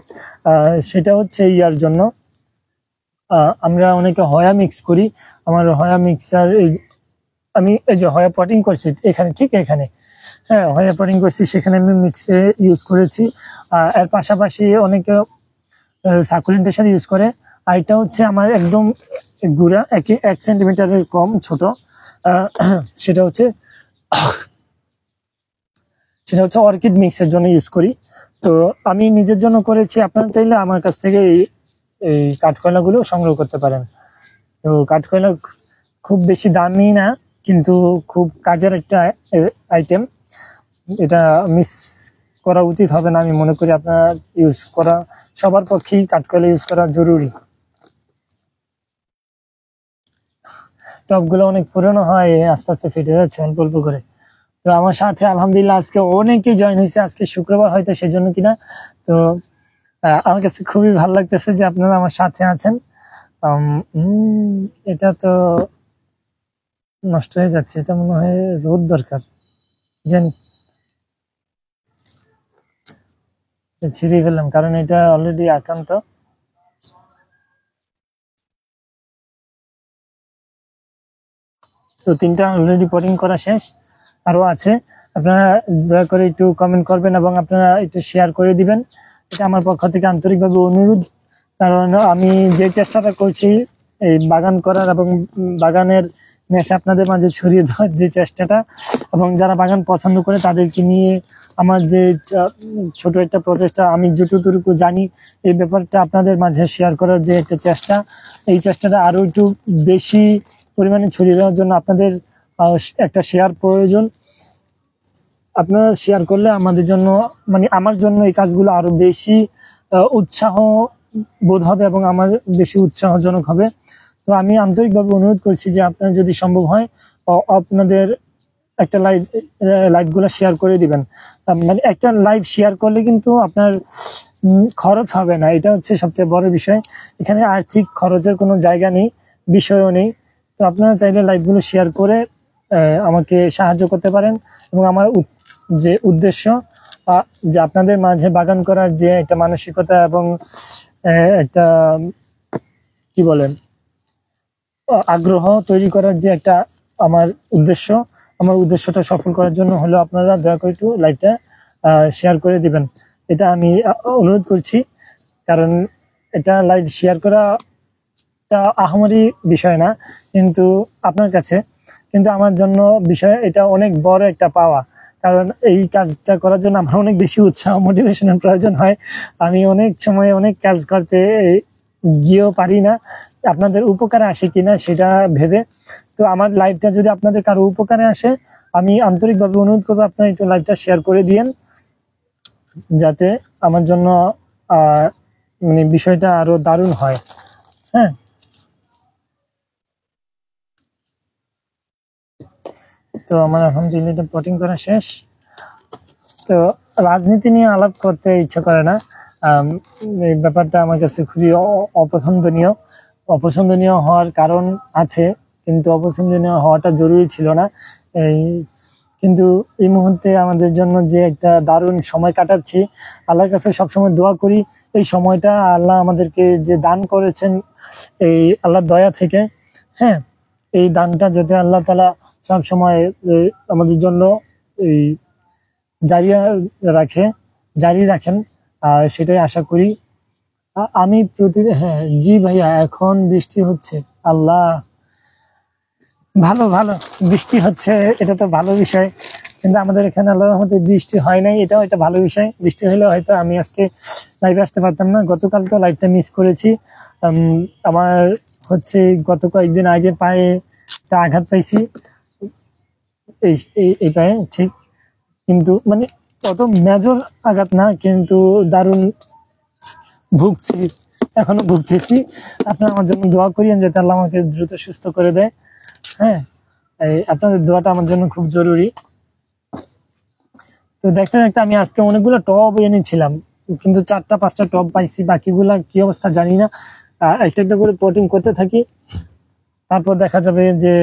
সেটা হচ্ছে ইয়ার জন্য আমরা অনেকে হয়া মিক্স করি। আমার হয়া মিক্সার আমি এই যে হয়া পটিং করছি এখানে, ঠিক এখানে, হ্যাঁ হয়া পটিং করছি সেখানে আমি মিক্সে ইউজ করেছি। এর পাশাপাশি অনেকে সাকুলেন্টের সাথে ইউজ করে। আর এটা হচ্ছে আমার একদম গুঁড়া 1 সেন্টিমিটারের কম ছোট, সেটা হচ্ছে অর্কিড মিক্সের জন্য ইউজ করি। তো আমি নিজের জন্য করেছি, আপনারা চাইলে আমার কাছ থেকে এই কাঠকয়লাগুলো সংগ্রহ করতে পারেন। তো কাঠকয়লা খুব বেশি দামি না, কিন্তু খুব কাজের একটা আইটেম। এটা মিস করা উচিত হবে না আমি মনে করি। আপনারা ইউজ করা সবার পক্ষেই কাঠকয়লা ইউজ করা জরুরি। টপগুলো অনেক পুরনো হয়, আস্তে আস্তে ফেটে যাচ্ছে অল্প অল্প করে। তো আমার সাথে আলহামদুলিল্লাহ আজকে অনেকেই জয়েন হয়েছে, আজকে শুক্রবার হয়তো সেজন্য কিনা। তো আমার কাছে খুবই ভালো লাগতেছে যে আপনারা আমার সাথে আছেন। এটা তো নষ্ট হয়ে যাচ্ছে, এটা মনে হয় রোদ দরকার, জানি ছিঁড়ে ফেললাম কারণ এটা অলরেডি আক্রান্ত। তো 3টা অলরেডি পটিং করা শেষ, আরো আছে। আপনারা দয়া করে একটু কমেন্ট করবেন এবং আপনারা একটু শেয়ার করে দিবেন, এটা আমার পক্ষ থেকে আন্তরিকভাবে অনুরোধ। কারণ আমি যে চেষ্টাটা করছি এই বাগান করার এবং বাগানের নেশা আপনাদের মাঝে ছড়িয়ে দেওয়ার যে চেষ্টাটা, এবং যারা বাগান পছন্দ করে তাদেরকে নিয়ে আমার যে ছোট একটা প্রচেষ্টা, আমি যতটুকু জানি এই ব্যাপারটা আপনাদের মাঝে শেয়ার করার যে একটা চেষ্টা, এই চেষ্টাটা আরো একটু বেশি পরিমাণে ছড়িয়ে দেওয়ার জন্য আপনাদের একটা শেয়ার প্রয়োজন। আপনারা শেয়ার করলে আমাদের জন্য মানে আমার জন্য এই কাজগুলো আরো বেশি উৎসাহ বোধ হবে এবং আমার বেশি উৎসাহজনক হবে। তো আমি আন্তরিকভাবে অনুরোধ করছি যে আপনারা যদি সম্ভব হয় আপনাদের একটা লাইভগুলো শেয়ার করে দিবেন। মানে একটা লাইভ শেয়ার করলে কিন্তু আপনার খরচ হবে না, এটা হচ্ছে সবচেয়ে বড় বিষয়। এখানে আর্থিক খরচের কোনো জায়গা নেই, বিষয়ও নেই। তো আপনারা চাইলে লাইভগুলো শেয়ার করে আমাকে সাহায্য করতে পারেন। এবং আমার যে উদ্দেশ্য যে আপনাদের মাঝে বাগান করার যে একটা মানসিকতা এবং একটা কি বলেন আগ্রহ তৈরি করার যে একটা আমার উদ্দেশ্যটা সফল করার জন্য হলো আপনারা দয়া করে একটু লাইভটা শেয়ার করে দিবেন, এটা আমি অনুরোধ করছি। কারণ এটা লাইভ শেয়ার করা আহামরি বিষয় না কিন্তু আপনার কাছে, কিন্তু আমার জন্য বিষয় এটা অনেক বড় একটা পাওয়া। কারণ এই কাজটা করার জন্য আমার অনেক বেশি উৎসাহ মোটিভেশনের প্রয়োজন হয়। আমি অনেক সময় অনেক কাজ করতে গিয়েও পারি না, আপনাদের উপকারে আসে কিনা সেটা ভেবে। তো আমার লাইভটা যদি আপনাদের কারো উপকারে আসে আমি আন্তরিকভাবে অনুরোধ করবো আপনারা একটু লাইভটা শেয়ার করে দিয়েন, যাতে আমার জন্য মানে বিষয়টা আরো দারুণ হয়। হ্যাঁ, তো আমার আলহামদুলিল্লাহ পটিং করা শেষ। তো রাজনীতি নিয়ে আলাপ করতে ইচ্ছা করে না, এই ব্যাপারটা আমার কাছে খুবই অপছন্দনীয় হওয়ার কারণ আছে, কিন্তু অপছন্দনীয় হওয়াটা জরুরি ছিল না। কিন্তু এই মুহূর্তে আমাদের জন্য যে একটা দারুণ সময় কাটাচ্ছি, আল্লাহর কাছে সবসময় দোয়া করি এই সময়টা আল্লাহ আমাদেরকে যে দান করেছেন এই আল্লাহর দয়া থেকে, হ্যাঁ, এই দানটা যাতে আল্লাহ তাআলা সবসময় আমাদের জন্য এই জারি রাখেন, আর সেটাই আশা করি। আমি হ্যাঁ জি ভাইয়া, এখন বৃষ্টি হচ্ছে। আল্লাহ, ভালো ভালো, বৃষ্টি হচ্ছে, এটা তো ভালো বিষয়। কিন্তু আমাদের এখানে আল্লাহর রহমতে বৃষ্টি হয় নাই, এটাও একটা ভালো বিষয়। বৃষ্টি হলে হয়তো আমি আজকে লাইভে আসতে পারতাম না। গতকাল তো লাইভটা মিস করেছি। আমার হচ্ছে গত কয়েকদিন আগে পায়ে একটা আঘাত পাইছি, এই এই পায়ে ঠিক, কিন্তু মানে অত মেজর আঘাত না, কিন্তু দারুণ ভুগছি, এখনো ভুগতেছি। আপনারা আমার জন্য দোয়া করিয়েন যাতে আল্লাহ আমাকে দ্রুত সুস্থ করে দেয়। হ্যাঁ, আপনাদের দোয়াটা আমার জন্য খুব জরুরি। তো দেখতে দেখতে আমি আজকে অনেকগুলো টব এনেছিলাম, কিন্তু 4টা 5টা টব পাইছি, বাকিগুলা কি অবস্থা জানি না। একটা একটা করে পটিং করতে থাকি, তারপর দেখা যাবে যে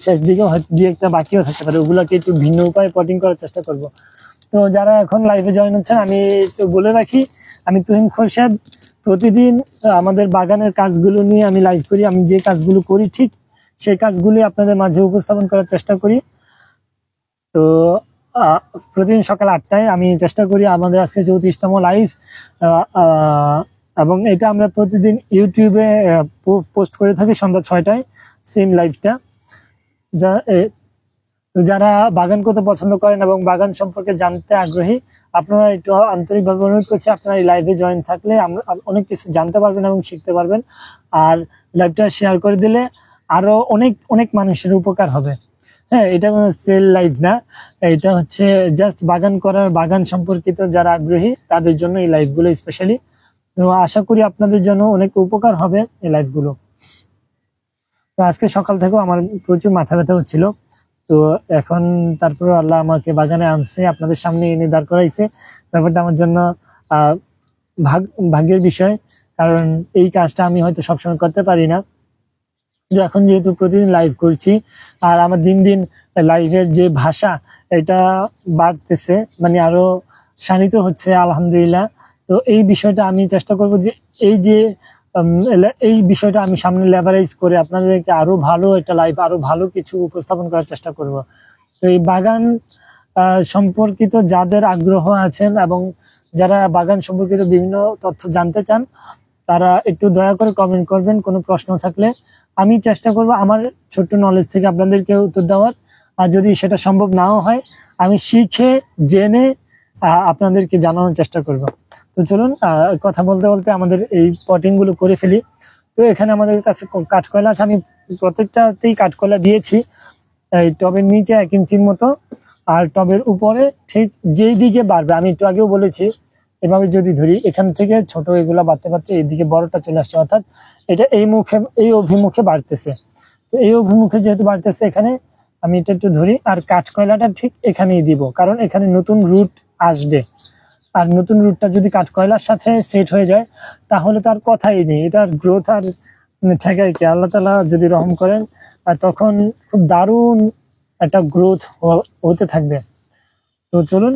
শেষ দিকেও হয়তো 2-1টা বাকিও থাকতে পারে, ওগুলাকে একটু ভিন্ন উপায়ে পটিং করার চেষ্টা করব। তো যারা এখন লাইভে জয়েন হচ্ছেন, আমি একটু বলে রাখি, আমি তুহিন খোরশেদ। প্রতিদিন আমাদের বাগানের কাজগুলো নিয়ে আমি লাইভ করি। আমি যে কাজগুলো করি ঠিক সেই কাজগুলি আপনাদের মাঝে উপস্থাপন করার চেষ্টা করি। তো প্রতিদিন সকাল 8টায় আমি চেষ্টা করি। আমাদের আজকে 34তম লাইভ, এবং এটা আমরা প্রতিদিন ইউটিউবে পোস্ট করে থাকি সন্ধ্যা 6টায়, সেম লাইভটা। যারা বাগান করতে পছন্দ করেন এবং বাগান সম্পর্কে জানতে আগ্রহী, আপনারা একটু আন্তরিকভাবে অনুরোধ করছি, আপনারা এই লাইভে জয়েন থাকলে আমরা অনেক কিছু জানতে পারবেন এবং শিখতে পারবেন। আর লাইভটা শেয়ার করে দিলে আরো অনেক অনেক মানুষের উপকার হবে। হ্যাঁ, এটা কোনো সেল লাইভ না, এটা হচ্ছে জাস্ট বাগান করার, বাগান সম্পর্কিত যারা আগ্রহী তাদের জন্য এই লাইভগুলো স্পেশালি। তো আশা করি আপনাদের জন্য অনেক উপকার হবে এই লাইভগুলো। তো আজকে সকাল থেকেও আমার প্রচুর মাথা ব্যথা হচ্ছিল। তো এখন তারপরে আল্লাহ আমাকে বাগানে আনছে, আপনাদের সামনে এনে দাঁড় করাইছে। ব্যাপারটা আমার জন্য ভাগ্যের বিষয়, কারণ এই কাজটা আমি হয়তো সবসময় করতে পারি না। এখন যেহেতু প্রতিদিন লাইভ করছি, আর আমার দিন দিন লাইভের যে ভাষা এটা বাড়তেছে, মানে আরো শানিত হচ্ছে আলহামদুলিল্লাহ। তো এই বিষয়টা আমি চেষ্টা করব যে এই বিষয়টা আমি সামনে লেভারেজ করে আপনাদেরকে আরো ভালো একটা লাইভ, আরো ভালো কিছু উপস্থাপন করার চেষ্টা করব। তো এই বাগান সম্পর্কিত যাদের আগ্রহ আছেন এবং যারা বাগান সম্পর্কিত বিভিন্ন তথ্য জানতে চান, তারা একটু দয়া করে কমেন্ট করবেন কোনো প্রশ্ন থাকলে। আমি চেষ্টা করব আমার ছোট্ট নলেজ থেকে আপনাদেরকে উত্তর দেওয়ার। আর যদি সেটা সম্ভব নাও হয়, আমি শিখে জেনে আপনাদেরকে জানানোর চেষ্টা করব। তো চলুন, কথা বলতে বলতে আমাদের এই পটিং গুলো করে ফেলি। তো এখানে আমাদের কাছে কাঠকয়লা আছে, আমি প্রত্যেকটাতেই কাঠকয়লা দিয়েছি। এই টবের নিচে 1 ইঞ্চির মতো, আর টবের উপরে ঠিক যেই দিকে বাড়বে, আমি একটু আগেও বলেছি, এভাবে যদি ধরি এখান থেকে ছোট এগুলা বাড়তে বাড়তে এইদিকে বড়টা চলে আসছে, অর্থাৎ এটা এই অভিমুখে বাড়তেছে। তো এই অভিমুখে যেহেতু বাড়তেছে, এখানে আমি এটা একটু ধরি, আর কাঠকয়লাটা ঠিক এখানেই দিব, কারণ এখানে নতুন রুট আসবে। আর নতুন রুটটা যদি কাঠকয়লার সাথে সেট হয়ে যায়, তাহলে তার কথাই নেই, এটার গ্রোথ আর ঠেকায় কি, আল্লাহ তাআলা যদি রহম করেন, আর তখন খুব দারুণ একটা গ্রোথ হতে থাকবে। তো চলুন,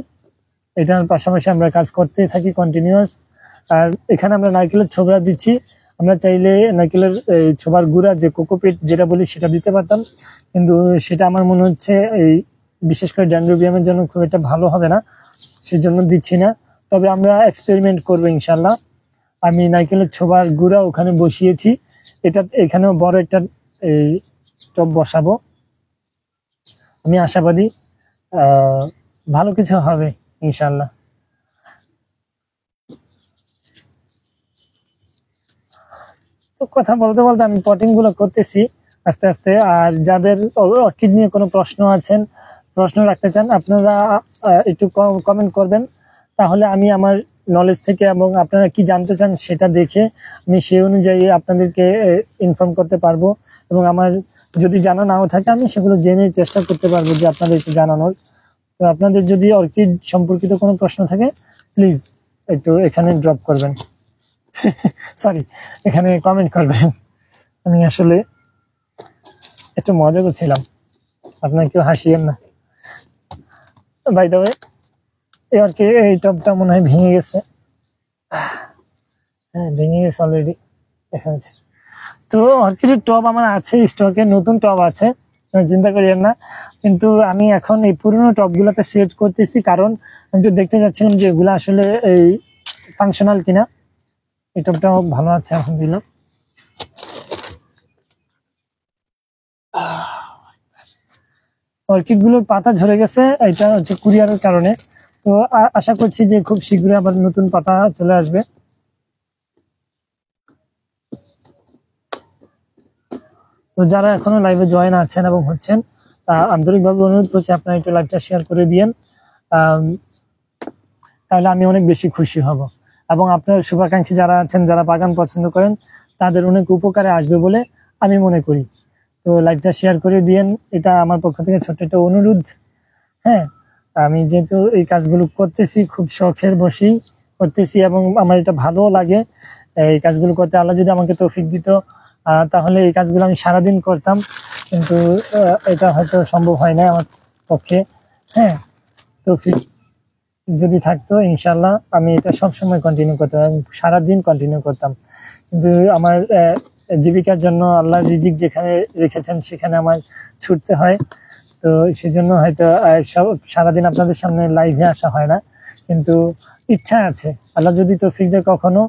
এটার পাশাপাশি আমরা কাজ করতে থাকি কন্টিনিউয়াস। আর এখানে আমরা নারকেলের ছোবড়া দিচ্ছি। আমরা চাইলে নারকেলের ছোবার গুঁড়া, যে কোকোপিট যেটা বলি, সেটা দিতে পারতাম, কিন্তু সেটা আমার মনে হচ্ছে এই বিশেষ করে ড্যান্ড্রোবিয়ামের জন্য খুব একটা ভালো হবে না, সেজন্য দিচ্ছি না। তবে আমরা এক্সপেরিমেন্ট করবো ইনশাল্লাহ। আমি নারকেলের ছোবার গুঁড়া ওখানে বসিয়েছি, এখানেও বড় একটা এই টব বসাবো। আমি আশাবাদী ভালো কিছু হবে ইনশাল্লাহ। তো কথা বলতে বলতে আমি পটিং গুলো করতেছি আস্তে আস্তে। আর যাদের অর্কিড নিয়ে কোনো প্রশ্ন রাখতে চান, আপনারা একটু কমেন্ট করবেন, তাহলে আমি আমার নলেজ থেকে এবং আপনারা কি জানতে চান সেটা দেখে আমি সেই অনুযায়ী আপনাদেরকে ইনফর্ম করতে পারবো। এবং আমার যদি জানা নাও থাকে, আমি সেগুলো জেনে চেষ্টা করতে পারবো যে আপনাদেরকে জানানোর। তো আপনাদের যদি অর্কিড সম্পর্কিত কোনো প্রশ্ন থাকে, প্লিজ একটু এখানে ড্রপ করবেন, সরি, এখানে কমেন্ট করবেন। আমি আসলে একটু মজা করছিলাম, আপনার কেউ হাসিয়েন না। বাই দ্য ওয়ে, আর কি এই টবটা মনে হয় ভেঙে গেছে। হ্যাঁ, ভেঙে গেছে অলরেডি, দেখা যাচ্ছে। তো অর্কিডের টব আমার আছে স্টকে, নতুন টব আছে, চিন্তা করিয়েন না। কিন্তু আমি এখন এই পুরোনো টবগুলোতে সেট করতেছি, কারণ আমি তো দেখতে যাচ্ছিলাম যে এগুলো আসলে এই ফাংশনাল কিনা। এই টবটাও ভালো আছে আলহামদুলিল্লাহ। অর্কিড গুলোর পাতা ঝরে গেছে, এটা হচ্ছে কুরিয়ারের কারণে। তো আশা করছি যে খুব শীঘ্রই আবার নতুন পাতা চলে আসবে। তো যারা এখনো লাইভে জয়েন আছেন এবং হচ্ছেন, আন্তরিকভাবে অনুরোধ করছি আপনারা একটু লাইভটা শেয়ার করে দিয়েন, তাহলে আমি অনেক বেশি খুশি হব। এবং আপনার শুভাকাঙ্ক্ষী যারা আছেন, যারা বাগান পছন্দ করেন, তাদের অনেক উপকারে আসবে বলে আমি মনে করি। তো লাইভটা শেয়ার করে দিয়েন, এটা আমার পক্ষ থেকে ছোট্ট একটা অনুরোধ। হ্যাঁ, আমি যেহেতু এই কাজগুলো করতেছি খুব শখের বসেই করতেছি এবং আমার এটা ভালোও লাগে এই কাজগুলো করতে। আল্লাহ যদি আমাকে তৌফিক দিত তাহলে এই কাজগুলো আমি সারাদিন করতাম, কিন্তু এটা হয়তো সম্ভব হয় না আমার পক্ষে। হ্যাঁ, তৌফিক যদি থাকতো ইনশাল্লাহ আমি এটা সবসময় কন্টিনিউ করতাম, সারাদিন কন্টিনিউ করতাম। কিন্তু আমার জীবিকার জন্য আল্লাহ রিজিক যেখানে রেখেছেন সেখানে আমার ছুটতে হয়। তো সেজন্য হয়তো সারাদিন আপনাদের সামনে লাইভে আসা হয় না, কিন্তু ইচ্ছা আছে আল্লাহ যদি তৌফিক দেয় কখনো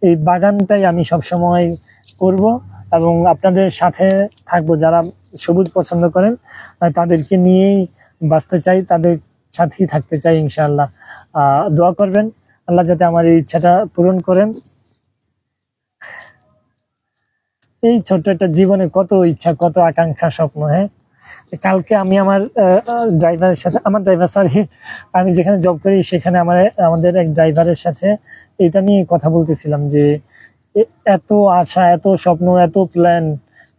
এই বাগানটাই আমি সবসময় করব এবং আপনাদের সাথে থাকবো। যারা সবুজ পছন্দ করেন তাদেরকে নিয়েই বাঁচতে চাই, তাদের সাথেই থাকতে চাই ইনশাআল্লাহ। দোয়া করবেন আল্লাহ যাতে আমার এই ইচ্ছাটা পূরণ করেন। এই ছোট্ট একটা জীবনে কত ইচ্ছা, কত আকাঙ্ক্ষা, স্বপ্ন। হ্যাঁ, কালকে আমি আমার ড্রাইভারের সাথে, আমার ড্রাইভার সরি, আমি যেখানে জব করি সেখানে আমাদের এক ড্রাইভারের সাথে এটা নিয়ে কথা বলতেছিলাম যে এত আশা, এত স্বপ্ন, এত প্ল্যান,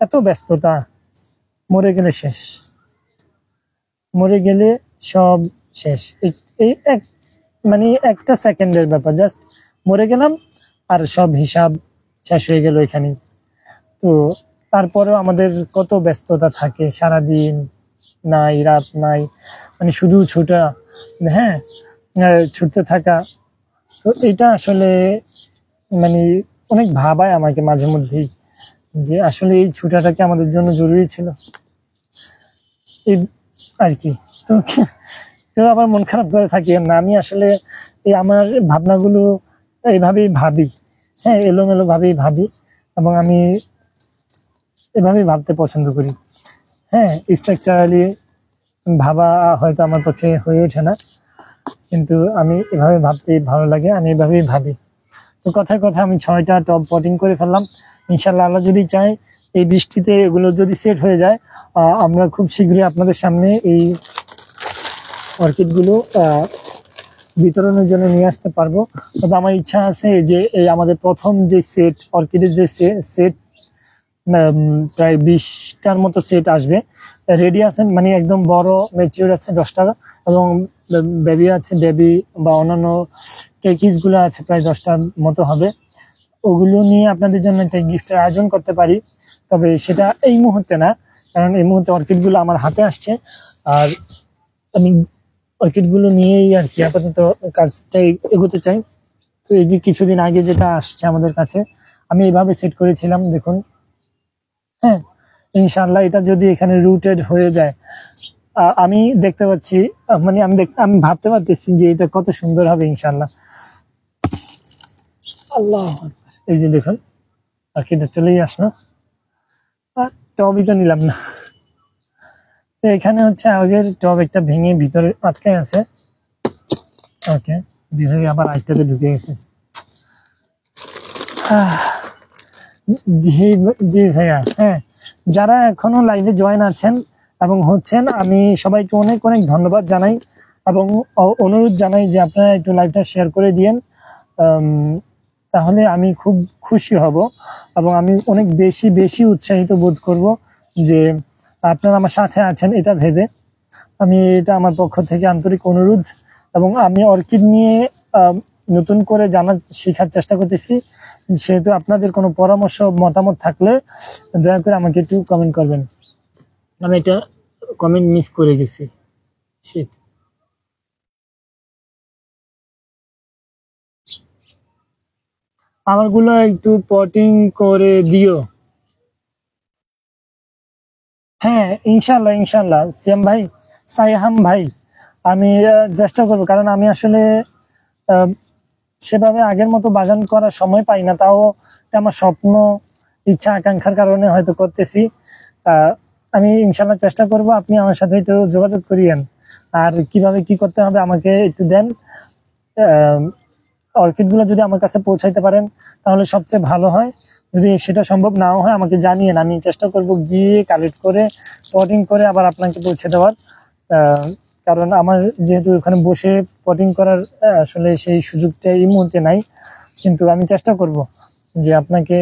এত ব্যস্ততা, মরে গেলে শেষ, মরে গেলে সব শেষ। এই এক মানে একটা সেকেন্ডের ব্যাপার, জাস্ট মরে গেলাম আর সব হিসাব শেষ হয়ে গেল এখানেই। তো তারপরেও আমাদের কত ব্যস্ততা থাকে, সারাদিন নাই রাত নাই, মানে শুধু ছুটা, হ্যাঁ, ছুটতে থাকা। তো এটা আসলে মানে অনেক ভাবায় আমাকে মাঝে মধ্যেই, যে আসলে এই ছুটাটা কি আমাদের জন্য জরুরি ছিল, এই আর কি। তো কেউ আবার মন খারাপ করে থাকি না, আমি আসলে এই আমার ভাবনাগুলো এইভাবেই ভাবি। হ্যাঁ, এলোমেলো ভাবেই ভাবি এবং আমি এভাবেই ভাবতে পছন্দ করি। হ্যাঁ, স্ট্রাকচারালি ভাবা হয়তো আমার পক্ষে হয়ে ওঠে না, কিন্তু আমি এভাবে ভাবতে ভালো লাগে, আমি এভাবেই ভাবি। তো কথায় কথা আমি 6টা টব পটিং করে ফেললাম। ইনশাল্লাহ আল্লাহ যদি চায় এই বৃষ্টিতে এগুলো যদি সেট হয়ে যায়, আমরা খুব শীঘ্রই আপনাদের সামনে এই অর্কিডগুলো বিতরণের জন্য নিয়ে আসতে পারবো। তবে আমার ইচ্ছা আছে যে এই আমাদের প্রথম যে সেট অর্কিডের যে সেট প্রায় 20টার মতো সেট আসবে, রেডি আছে, মানে একদম বড় ম্যাচিউর আছে 10টা, এবং বেবি আছে, বেবি বা অন্যান্য কেকিসগুলো আছে প্রায় 10টার মতো হবে। ওগুলো নিয়ে আপনাদের জন্য একটা গিফটের আয়োজন করতে পারি, তবে সেটা এই মুহূর্তে না, কারণ এই মুহূর্তে অর্কিডগুলো আমার হাতে আসছে আর আমি অর্কিডগুলো নিয়েই আর কি আপাতত কাজটাই এগোতে চাই। তো এই যে কিছুদিন আগে যেটা আসছে আমাদের কাছে, আমি এইভাবে সেট করেছিলাম, দেখুন। হ্যাঁ, ইনশাআল্লাহ এটা যদি এখানে রুটেড হয়ে যায়, আমি দেখতে পাচ্ছি, মানে আমি ভাবতে পারতেছি যে এটা কত সুন্দর হবে ইনশাআল্লাহ। আল্লাহ, এই যে দেখুন পাখিটা চলেই আসলো, আর টবই তো নিলাম না। তো এখানে হচ্ছে আগের টব একটা ভেঙে ভিতরে আটকে আছে। ওকে, ভিতরে আবার আইটাতে ঢুকে গেছে। জি জি ভাইয়া, হ্যাঁ, যারা এখনো লাইভে জয়েন আছেন এবং হচ্ছেন, আমি সবাইকে অনেক অনেক ধন্যবাদ জানাই এবং অনুরোধ জানাই যে আপনারা একটু লাইভটা শেয়ার করে দিয়েন, তাহলে আমি খুব খুশি হব এবং আমি অনেক বেশি বেশি উৎসাহিত বোধ করব যে আপনারা আমার সাথে আছেন এটা ভেবে। আমি এটা আমার পক্ষ থেকে আন্তরিক অনুরোধ, এবং আমি অর্কিড নিয়ে নতুন করে শেখার চেষ্টা করতেছি, সেহেতু আপনাদের কোনো পরামর্শ মতামত থাকলে দয়া করে আমাকে একটু কমেন্ট করবেন। আমি এটা কমেন্ট মিস করে গেছি, শিট। আমারগুলো একটু পটিং করে দিও। হ্যাঁ, ইনশাল্লাহ ইনশাল্লাহ সিয়াম ভাই, সাইহাম ভাই, আমি চেষ্টা করবো, কারণ আমি আসলে সেভাবে আগের মতো বাগান করার সময় পাই না, তাও আমার স্বপ্ন ইচ্ছা আকাঙ্ক্ষার কারণে হয়তো করতেছি। আমি ইনশাল্লাহ চেষ্টা করব, আপনি আমার সাথে একটু যোগাযোগ করিয়েন, আর কিভাবে কি করতে হবে আমাকে একটু দেন। অর্কিড গুলো যদি আমার কাছে পৌঁছাইতে পারেন তাহলে সবচেয়ে ভালো হয়। যদি সেটা সম্ভব নাও হয় আমাকে জানিয়েন, আমি চেষ্টা করব গিয়ে কালেক্ট করে পটিং করে আবার আপনাকে পৌঁছে দেওয়ার। কারণ আমার যেহেতু ওখানে বসে পটিং করার আসলে সেই সুযোগটা এই মুহূর্তে নাই, কিন্তু আমি চেষ্টা করব যে আপনাকে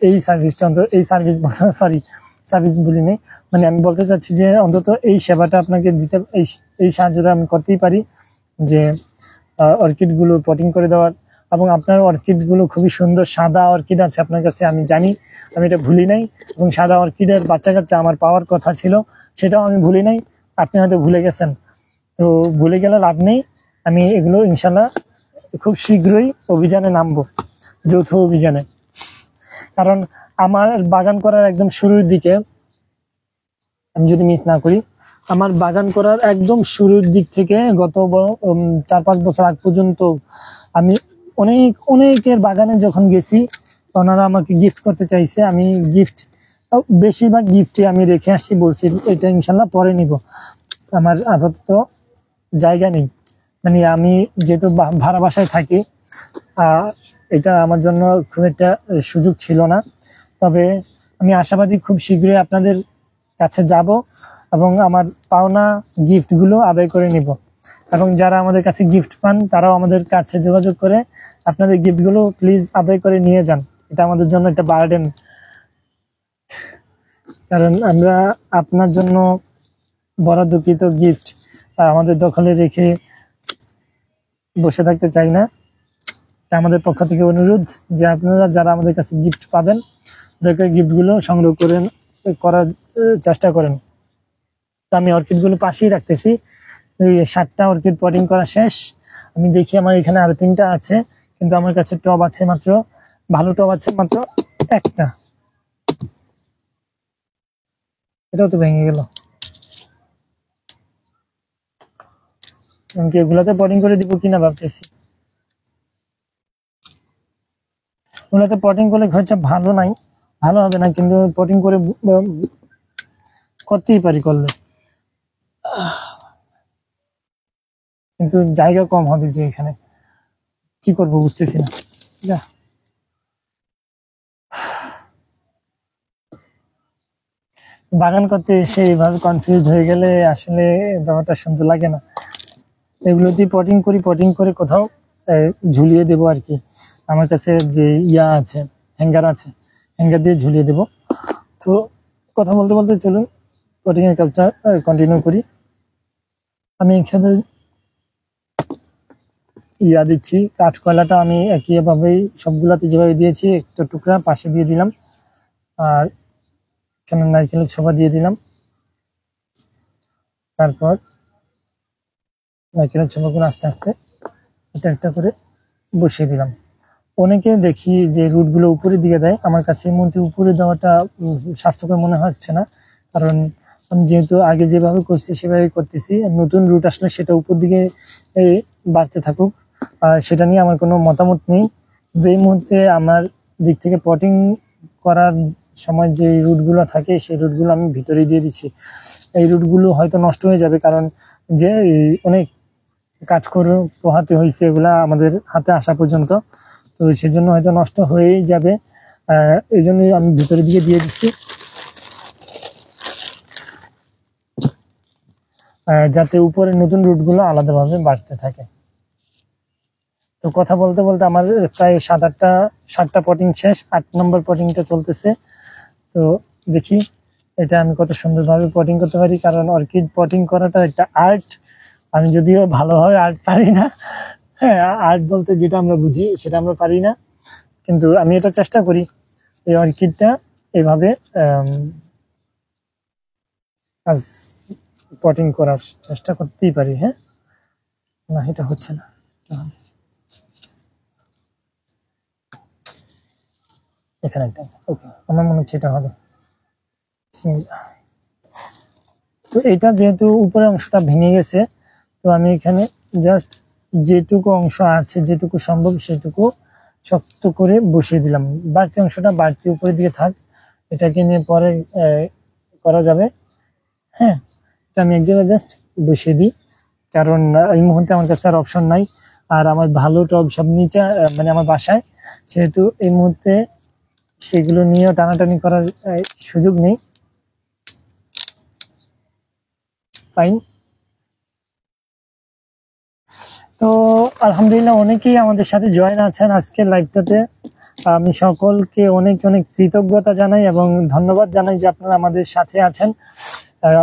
এই সার্ভিসটা অন্তত, এই সার্ভিস সরি সার্ভিস বলি নেই, মানে আমি বলতে চাচ্ছি যে অন্তত এই সেবাটা আপনাকে দিতে, এই সাহায্যটা আমি করতেই পারি, যে অর্কিড গুলো পটিং করে দেওয়ার। এবং আপনার অর্কিড গুলো খুবই সুন্দর, সাদা অর্কিড আছে আপনার কাছে, আমি জানি, আমি এটা ভুলি নাই। এবং সাদা অর্কিডের বাচ্চা কাচ্চা আমার পাওয়ার কথা ছিল, সেটাও আমি ভুলি নাই। আপনি হয়তো ভুলে গেছেন, তো ভুলে গেলে লাভ নেই। আমি এগুলো ইনশাল্লাহ খুব শীঘ্রই অভিযানে নামবো, যৌথ অভিযানে। কারণ আমার বাগান করার একদম শুরুর দিকে, আমি যদি মিস না করি, আমার বাগান করার একদম শুরুর দিক থেকে গত 4-5 বছর আগ পর্যন্ত আমি অনেকের বাগানে যখন গেছি, ওনারা আমাকে গিফট করতে চাইছে। আমি বেশিরভাগ গিফটে আমি রেখে আসছি, বলছি এটা ইনশাল্লাহ পরে নিব, আমার আপাতত জায়গা নেই। মানে আমি যেহেতু ভাড়া বাসায় থাকি, এটা আমার জন্য খুব একটা সুযোগ ছিল না। তবে আমি আশাবাদী খুব শীঘ্রই আপনাদের কাছে যাব এবং আমার পাওনা গিফটগুলো আদায় করে নিব। এবং যারা আমাদের কাছে গিফট পান তারাও আমাদের কাছে যোগাযোগ করে আপনাদের গিফটগুলো প্লিজ আদায় করে নিয়ে যান। এটা আমাদের জন্য একটা বার্ডেন, কারণ আমরা আপনার জন্য বরাদ্দকৃত গিফট আমাদের দখলে রেখে বসে থাকতে চাই না। আমাদের পক্ষ থেকে অনুরোধ যে আপনারা যারা আমাদের কাছে গিফট পাবেন, ওদেরকে গিফটগুলো সংগ্রহ করার চেষ্টা করেন। তো আমি অর্কিডগুলো পাশেই রাখতেছি, 7টা অর্কিড পটিং করা শেষ। আমি দেখি আমার এখানে আরো 3টা আছে, কিন্তু আমার কাছে টব আছে মাত্র, ভালো টব আছে মাত্র একটা। এটাও তো ভেঙে গেল। আমি কি এগুলাতে পটিং করে দিব কিনা ভাবতেছি। ওগুলাতে পটিং করলে খরচা ভালো নাই, ভালো হবে না, কিন্তু পটিং করে করতেই পারি করলে, কিন্তু জায়গা কম হবে যে এখানে, কি করব বুঝতেছি না। বাগান করতে এসে এইভাবে কনফিউজ হয়ে গেলে আসলে ব্যাপারটা সুন্দর লাগে না। এগুলো দিয়ে পটিং করে কোথাও ঝুলিয়ে দেবো আর কি। আমার কাছে যে আছে, হ্যাঙ্গার দিয়ে ঝুলিয়ে দেব। তো কথা বলতে বলতে চলুন পটিং এর কাজটা কন্টিনিউ করি। আমি এখানে দিচ্ছি, কাঠ কয়লাটা আমি একইভাবেই সবগুলাতে যেভাবে দিয়েছি একটা টুকরা পাশে দিয়ে দিলাম, আর এখানে নারকেলের ছোবা দিয়ে দিলাম। তারপর নারকেলের ছোবাগুলো আস্তে আস্তে এটা একটা করে বসিয়ে দিলাম। অনেকে দেখি যে রুটগুলো উপরের দিকে দেয়, আমার কাছে এই মুহূর্তে উপরে দেওয়াটা স্বাস্থ্যকর মনে হচ্ছে না, কারণ আমি যেহেতু আগে যেভাবে করছি সেভাবে করতেছি। নতুন রুট আসলে সেটা উপর দিকে বাড়তে থাকুক, সেটা নিয়ে আমার কোনো মতামত নেই। কিন্তু এই মুহূর্তে আমার দিক থেকে পটিং করার সময় যে রুটগুলো থাকে সেই রুটগুলো আমি ভিতরে দিয়ে দিচ্ছি। এই রুটগুলো হয়তো নষ্ট হয়ে যাবে, কারণ যে অনেক কাঠখড় পোহাতে হয়েছে এগুলা আমাদের হাতে আসা পর্যন্ত, তো সেজন্য হয়তো নষ্ট হয়েই যাবে। এই জন্যই আমি ভিতরের দিকে দিয়ে দিচ্ছি, যাতে উপরে নতুন রুটগুলো আলাদাভাবে বাড়তে থাকে। তো কথা বলতে বলতে আমার প্রায় 7টা পটিং শেষ, 8 নম্বর পটিংটা চলতেছে। তো দেখি এটা আমি কত সুন্দরভাবে পটিং করতে পারি, কারণ অর্কিড পটিং করাটা একটা আর্ট। আমি যদিও ভালোভাবে আর্ট পারি না, হ্যাঁ আর্ট বলতে যেটা আমরা বুঝি সেটা আমরা পারি না, কিন্তু আমি এটা চেষ্টা করি এই অর্কিডটা এভাবে পটিং করার চেষ্টা করতেই পারি। হ্যাঁ, না এটা হচ্ছে না, এখানে একটা ওকে, আমার মনে হচ্ছে এটা হবে। তো এটা যেহেতু উপরের অংশটা ভেঙে গেছে, তো আমি এখানে জাস্ট যেটুকু অংশ আছে, যেটুকু সম্ভব সেটুকু শক্ত করে বসিয়ে দিলাম। বাড়তি অংশটা বাড়তি উপরের দিকে থাক, এটাকে নিয়ে পরে করা যাবে। হ্যাঁ, এটা আমি এক জায়গায় জাস্ট বসিয়ে দিই, কারণ এই মুহূর্তে আমার কাছে আর অপশন নাই। আর আমার ভালো টব সব নিচে মানে আমার বাসায়, সেহেতু এই মুহূর্তে সেগুলো নিয়েও টানাটানি করার সুযোগ নেই। ফাইন। তো আলহামদুলিল্লাহ অনেকেই আমাদের সাথে জয়েন আছেন আজকের লাইভটাতে। আমি সকলকে অনেক অনেক কৃতজ্ঞতা জানাই এবং ধন্যবাদ জানাই যে আপনারা আমাদের সাথে আছেন,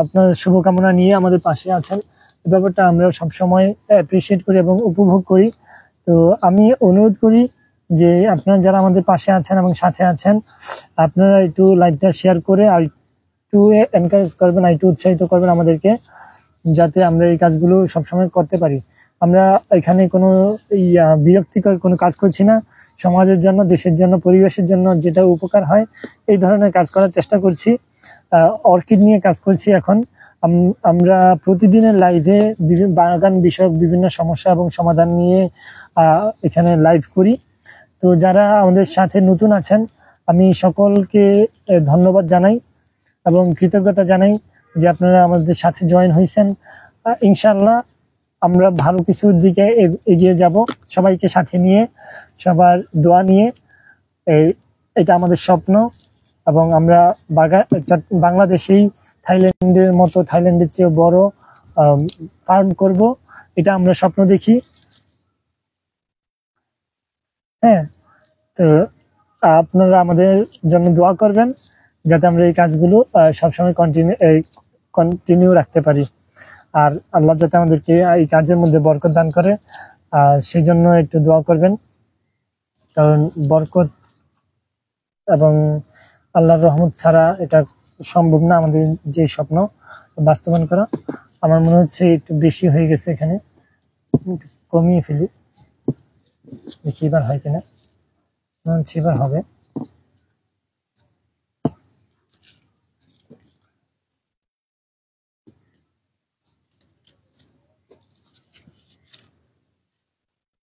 আপনার শুভকামনা নিয়ে আমাদের পাশে আছেন। এই ব্যাপারটা আমরা সবসময় অ্যাপ্রিসিয়েট করি এবং উপভোগ করি। তো আমি অনুরোধ করি যে আপনারা যারা আমাদের পাশে আছেন এবং সাথে আছেন, আপনারা একটু লাইভটা শেয়ার করে আর একটু এনকারেজ করবেন, আর একটু উৎসাহিত করবেন আমাদেরকে, যাতে আমরা এই কাজগুলো সবসময় করতে পারি। আমরা এখানে কোনো বিরক্তিকর কোনো কাজ করছি না, সমাজের জন্য, দেশের জন্য, পরিবেশের জন্য যেটা উপকার হয় এই ধরনের কাজ করার চেষ্টা করছি। অর্কিড নিয়ে কাজ করছি এখন। আমরা প্রতিদিনের লাইভে বাগান বিষয়ক বিভিন্ন সমস্যা এবং সমাধান নিয়ে এখানে লাইভ করি। তো যারা আমাদের সাথে নতুন আছেন, আমি সকলকে ধন্যবাদ জানাই এবং কৃতজ্ঞতা জানাই যে আপনারা আমাদের সাথে জয়েন হয়েছেন। ইনশাআল্লাহ আমরা ভালো কিছুর দিকে এগিয়ে যাব, সবাইকে সাথে নিয়ে, সবার দোয়া নিয়ে। এটা আমাদের স্বপ্ন এবং আমরা বাংলাদেশেই থাইল্যান্ডের মতো, থাইল্যান্ডের চেয়ে বড় ফার্ম করব, এটা আমরা স্বপ্ন দেখি। হ্যাঁ, তো আপনারা আমাদের জন্য দোয়া করবেন যাতে আমরা এই কাজগুলো সবসময় কন্টিনিউ রাখতে পারি। আর আল্লাহ যাতে আমাদেরকে এই কাজের মধ্যে বরকত দান করে, সেই জন্য একটু দোয়া করবেন। কারণ বরকত এবং আল্লাহর রহমত ছাড়া এটা সম্ভব না আমাদের যে স্বপ্ন বাস্তবায়ন করা। আমার মনে হচ্ছে একটু বেশি হয়ে গেছে, এখানে কমিয়ে ফেলি, দেখি এবার হয় কিনা। মনে হচ্ছে এবার হবে।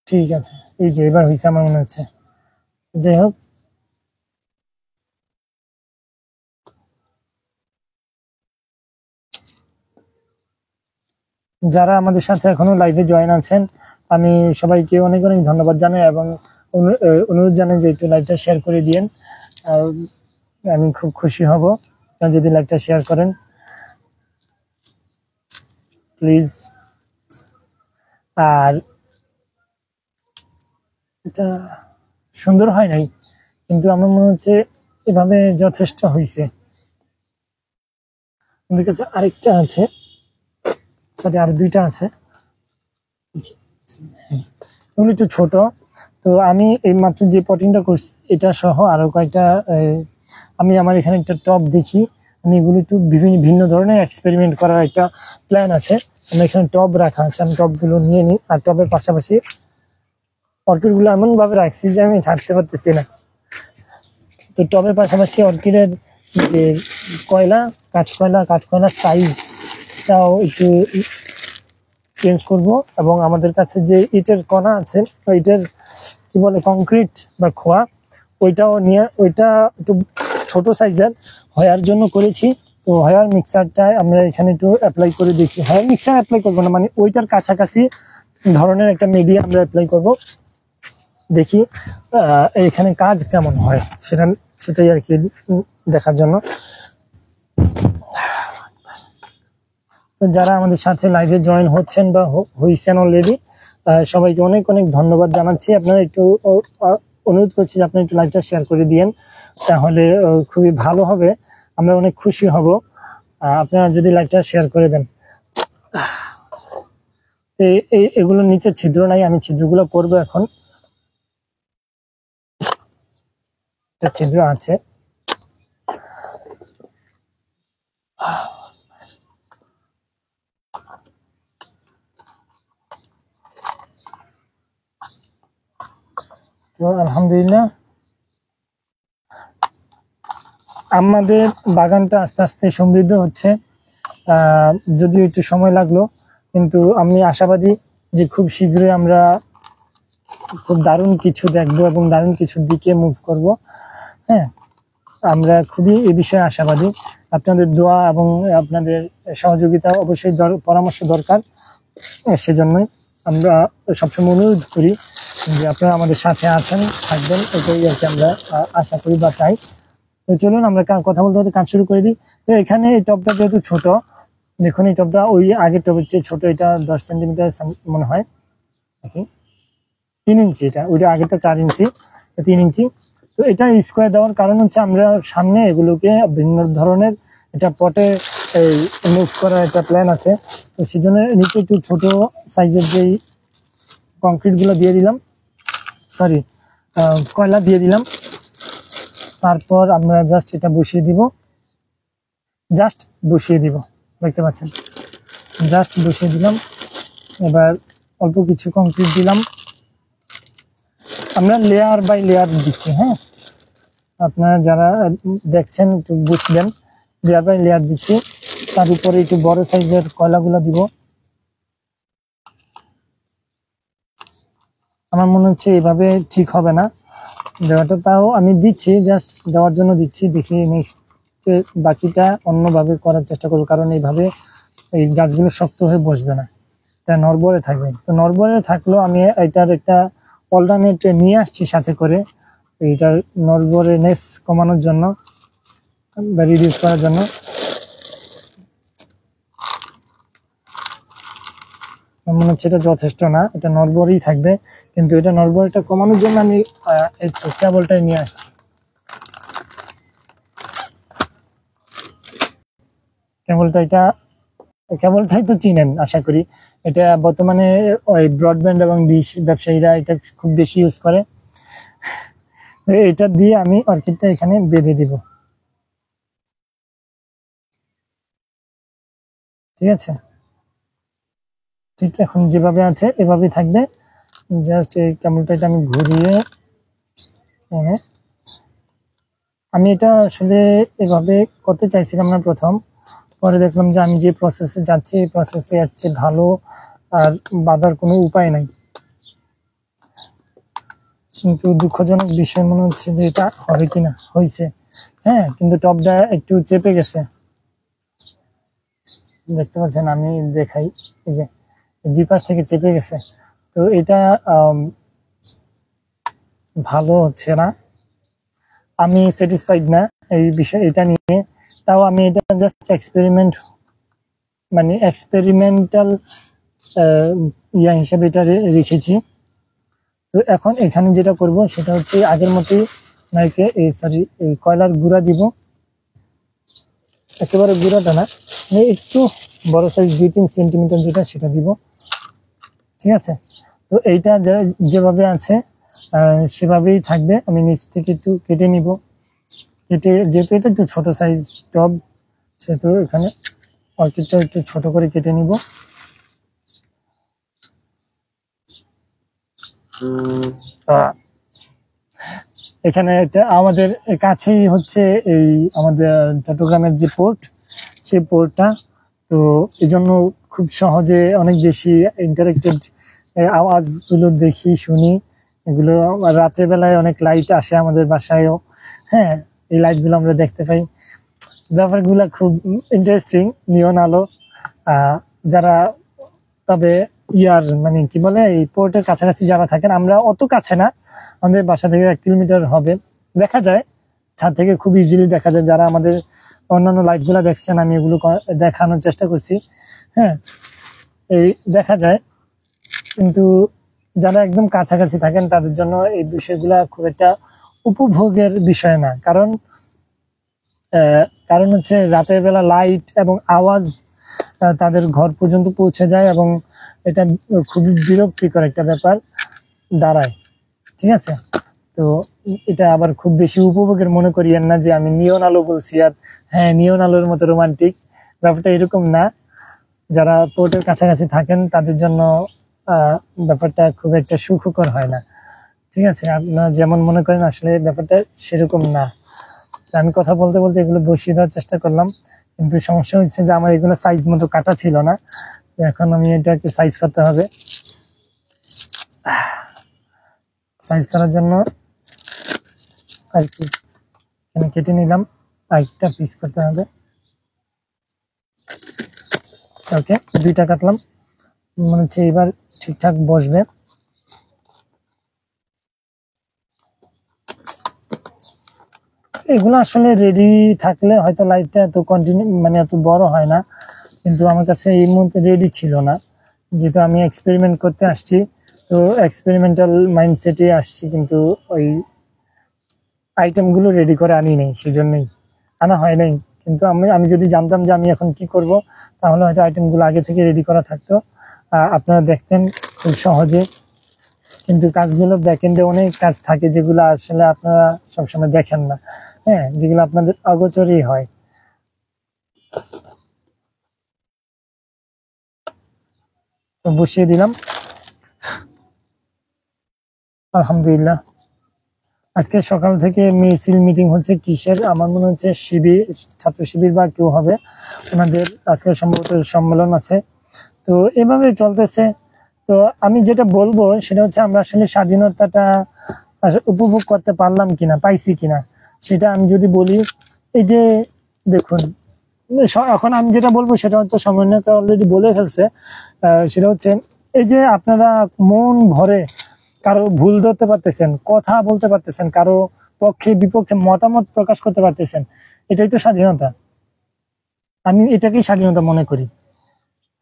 ঠিক আছে, এই যে এবার হয়েছে আমার মনে হচ্ছে। যাই হোক, যারা আমাদের সাথে এখনো লাইভে জয়েন আছেন, আমি সবাইকে অনেক অনেক ধন্যবাদ জানাই এবং অনুরোধ জানাই যে একটু লাইভটা শেয়ার করে দিয়েন। আমি খুব খুশি হব যদি লাইভটা শেয়ার করেন, প্লিজ। আর এটা সুন্দর হয় নাই, কিন্তু আমার মনে হচ্ছে এভাবে যথেষ্ট হয়েছে। আমাদের কাছে আরেকটা আছে, সরি আর দুইটা আছে, এগুলো একটু ছোট। তো আমি এই মাত্র যে পটিংটা করছি এটা সহ আরো কয়েকটা আমি আমার এখানে একটা টপ দেখি, আমি এগুলো একটু ভিন্ন ধরনের এক্সপেরিমেন্ট করার একটা প্ল্যান আছে। আমার এখানে টব রাখা আছে, আমি টবগুলো নিয়ে নিই। আর টবের পাশাপাশি অর্কিডগুলো এমন ভাবে রাখছি যে আমি ছাড়তে পারতেছি না। তো টবের পাশাপাশি অর্কিডের যে কাঠকয়লার সাইজটাও একটু চেঞ্জ করব এবং আমাদের কাছে যে ইটের কণা আছে, ইটের কি বলে কংক্রিট বা খোয়া, ওইটাও নিয়ে, ওইটা একটু ছোট সাইজের হয়ার জন্য করেছি। তো হয়ার মিক্সারটায় আমরা এখানে একটু অ্যাপ্লাই করে দেখি। হয়ার মিক্সার অ্যাপ্লাই করবো না, মানে ওইটার কাছাকাছি ধরনের একটা মিডিয়া আমরা অ্যাপ্লাই করব, দেখি এখানে কাজ কেমন হয়, সেটাই আর কি দেখার জন্য। তো যারা আমাদের সাথে লাইভে জয়েন হচ্ছেন বা হয়েছেন অলরেডি, সবাইকে অনেক অনেক ধন্যবাদ জানাচ্ছি। আপনারা একটু অনুরোধ করছি যে আপনারা একটু লাইভটা শেয়ার করে দিয়েন, তাহলে খুবই ভালো হবে, আমরা অনেক খুশি হব আপনারা যদি লাইভটা শেয়ার করে দেন। এগুলোর নিচে ছিদ্র নাই, আমি ছিদ্রগুলো করবো এখন। একটা ছিদ্র আছে, তো আলহামদুলিল্লাহ আমাদের বাগানটা আস্তে আস্তে সমৃদ্ধ হচ্ছে, যদিও একটু সময় লাগলো, কিন্তু আমি আশাবাদী যে খুব শীঘ্রই আমরা খুব দারুণ কিছু দেখবো এবং দারুণ কিছুর দিকে মুভ করব। হ্যাঁ, আমরা খুবই এই বিষয়ে আশাবাদী। আপনাদের দোয়া এবং আপনাদের সহযোগিতা অবশ্যই পরামর্শ দরকার। সেজন্যই আমরা সবসময় অনুরোধ করি যে আপনারা আমাদের সাথে আছেন, থাকবেন, এটাই আর কি আমরা আশা করি বা চাই। তো চলুন আমরা কথা বলতে বলতে কাজ শুরু করে দিই। তো এখানে এই টবটা যেহেতু ছোট, দেখুন এই টবটা ওই আগের টবের চেয়ে ছোট, এটা 10 সেন্টিমিটার মনে হয়, 3 ইঞ্চি, এটা ওইটা আগেরটা 4 ইঞ্চি, 3 ইঞ্চি। তো এটা স্কোয়ার দেওয়ার কারণ হচ্ছে আমরা সামনে এগুলোকে ভিন্ন ধরনের এটা পটে এই মুভ করার একটা প্ল্যান আছে। তো সেই জন্য নিচে একটু ছোট সাইজের যেই কংক্রিটগুলো দিয়ে দিলাম, সরি কয়লা দিয়ে দিলাম। তারপর আমরা জাস্ট এটা বসিয়ে দিব, দেখতে পাচ্ছেন, জাস্ট বসিয়ে দিলাম। এবার অল্প কিছু কংক্রিট দিলাম, আমরা লেয়ার বাই লেয়ার দিচ্ছি। হ্যাঁ, আপনারা যারা দেখছেন একটু বুঝবেন, লেয়ার বাই লেয়ার দিচ্ছি। তার উপরে একটু বড় সাইজের কয়লাগুলো দিব। আমার মনে হচ্ছে এভাবে ঠিক হবে না দেওয়াটা, তাও আমি দিচ্ছি, জাস্ট দেওয়ার জন্য দিচ্ছি। দেখি নেক্সট বাকিটা অন্যভাবে করার চেষ্টা করবো, কারণ এইভাবে এই গাছগুলো শক্ত হয়ে বসবে না, এটা নড়বড়ে থাকবে। তো নড়বড়ে থাকলেও আমি এটার একটা অল্টারনেট নিয়ে আসছি সাথে করে, এইটার নড়বড়েনেস কমানোর জন্য বা রিডিউস করার জন্য। মনে হচ্ছে এটা যথেষ্ট না, এটা নড়বড়েই থাকবে, কিন্তু এটা নড়বড়েটা কমানোর জন্য আমি এই কেবলটাই নিয়ে আসছি। কেবলটাই তো চিনেন আশা করি। এটা বর্তমানে ওই ব্রডব্যান্ড এবং ডিশ ব্যবসায়ীরা এটা খুব বেশি ইউজ করে। এটা দিয়ে আমি অর্কিডটা এখানে বেঁধে দিব, ঠিক আছে। ঠিক এখন যেভাবে আছে এভাবেই থাকবে। জাস্ট এই কেবলটা আমি ঘুরিয়ে এনে, আমি এটা আসলে এভাবে করতে চাইছিলাম না প্রথম, পরে দেখলাম যে আমি যে প্রসেসে যাচ্ছি এই প্রসেসে এর চেয়ে ভালো আর বাধার কোনো উপায় নাই। কিন্তু দুঃখজনক বিষয় মনে হচ্ছে যে এটা হবে কিনা, হয়েছে। হ্যাঁ, কিন্তু টপটা একটু চেপে গেছে, দেখতে পাচ্ছেন, আমি দেখাই, এই যে দুই পাশ থেকে চেপে গেছে। তো এটা ভালো হচ্ছে না, আমি স্যাটিসফাইড না এই বিষয় এটা নিয়ে। তাও আমি এটা জাস্ট এক্সপেরিমেন্টাল ইয়া হিসেবে এটা রেখেছি। তো এখন এখানে যেটা করব সেটা হচ্ছে আগের মতোই নাইকে এই কয়লার গুঁড়া দিব, একেবারে গুঁড়াটা না, একটু বড় সাইজ 2-3 সেন্টিমিটার যেটা সেটা দিব, ঠিক আছে। তো এইটা যেভাবে আছে সেভাবেই থাকবে। আমি নিচ থেকে একটু কেটে নিব, কেটে, যেহেতু এটা একটু ছোট সাইজ টব সেহেতু এখানে অর্কিডটা একটু ছোট করে কেটে নিব। এখানে আমাদের কাছেই হচ্ছে এই আমাদের চট্টগ্রামের যে পোর্ট, সেই পোর্টটা, তো এই জন্য খুব সহজে অনেক বেশি ইন্টারেক্টেড আওয়াজগুলো দেখি শুনি। এগুলো রাতের বেলায় অনেক লাইট আসে আমাদের বাসায়ও, হ্যাঁ, এই লাইটগুলো আমরা দেখতে পাই। ব্যাপারগুলো খুব ইন্টারেস্টিং, নিয়ন আলো। যারা তবে মানে কি বলে এই পোর্টের কাছাকাছি যারা থাকেন, আমরা অত কাছে না, আমাদের বাসা থেকে 1 কিলোমিটার হবে, দেখা যায় ছাদ থেকে খুব ইজিলি দেখা যায়। যারা আমাদের অন্যান্য লাইভগুলো দেখছেন, আমি এগুলো দেখানোর চেষ্টা করছি, হ্যাঁ, এই দেখা যায়। কিন্তু যারা একদম কাছাকাছি থাকেন তাদের জন্য এই বিষয়গুলা খুব একটা উপভোগের বিষয় না, কারণ হচ্ছে রাতের বেলা লাইট এবং আওয়াজ তাদের ঘর পর্যন্ত পৌঁছে যায় এবং এটা খুবই বিরক্তিকর একটা ব্যাপার দাঁড়ায়, ঠিক আছে। তো এটা আবার খুব বেশি উপভোগের মনে করিয়েন না যে আমি নিয়ন আলো বলছি আর হ্যাঁ নিয়ন আলোর মতো রোমান্টিক, ব্যাপারটা এরকম না। যারা পোর্টের কাছাকাছি থাকেন তাদের জন্য ব্যাপারটা খুব একটা সুখকর হয় না, ঠিক আছে। আপনারা যেমন মনে করেন আসলে ব্যাপারটা সেরকম না। আমি কথা বলতে বলতে এগুলো বসিয়ে দেওয়ার চেষ্টা করলাম, কিন্তু সমস্যা হচ্ছে যে আমার এগুলো সাইজ মতো কাটা ছিল না। এখন আমি এটাকে সাইজ করতে হবে। সাইজ করার জন্য আর কি এখানে কেটে নিলাম, আরেকটা পিস করতে হবে। ওকে, দুইটা কাটলাম, মনে হচ্ছে এবার ঠিকঠাক বসবে। এগুলো আসলে রেডি থাকলে হয়তো লাইভটা এত কন্টিনিউ মানে এত বড় হয় না, কিন্তু আমার কাছে এই মুহূর্তে রেডি ছিল না, যেহেতু আমি এক্সপেরিমেন্ট করতে আসছি, তো এক্সপেরিমেন্টাল মাইন্ডসেটে আসছি, কিন্তু ওই আইটেমগুলো রেডি করে আনি নেই, সেজন্যই আনা হয় নাই। কিন্তু আমি যদি জানতাম যে আমি এখন কি করব, তাহলে হয়তো আইটেমগুলো আগে থেকে রেডি করা থাকতো, আপনারা দেখতেন খুব সহজে। কিন্তু কাজগুলো ব্যাকএন্ডে অনেক কাজ থাকে, যেগুলো আসলে আপনারা সবসময় দেখেন না, হ্যাঁ, যেগুলো আপনাদের অগোচরই হয়। তো বসিয়ে দিলাম, আলহামদুলিল্লাহ। আজকে সকাল থেকে মিছিল মিটিং হচ্ছে, কিসের আমার মনে হচ্ছে শিবির, ছাত্র শিবির বা কেউ হবে, ওনাদের আজকে সম্ভবত সম্মেলন আছে। তো এভাবে চলতেছে। তো আমি যেটা বলবো সেটা হচ্ছে, আমরা আসলে স্বাধীনতাটা উপভোগ করতে পারলাম কিনা, পাইছি কিনা, সেটা আমি যদি বলি, এই যে দেখুন, এখন আমি যেটা বলবো সেটা হয়তো সমন্বয়তা অলরেডি বলে ফেলছে। সেটা হচ্ছে, এই যে আপনারা মন ভরে কারো ভুল ধরতে পারতেছেন, কথা বলতে পারতেছেন, কারো পক্ষে বিপক্ষে মতামত প্রকাশ করতে পারতেছেন, এটাই তো স্বাধীনতা। আমি এটাকেই স্বাধীনতা মনে করি।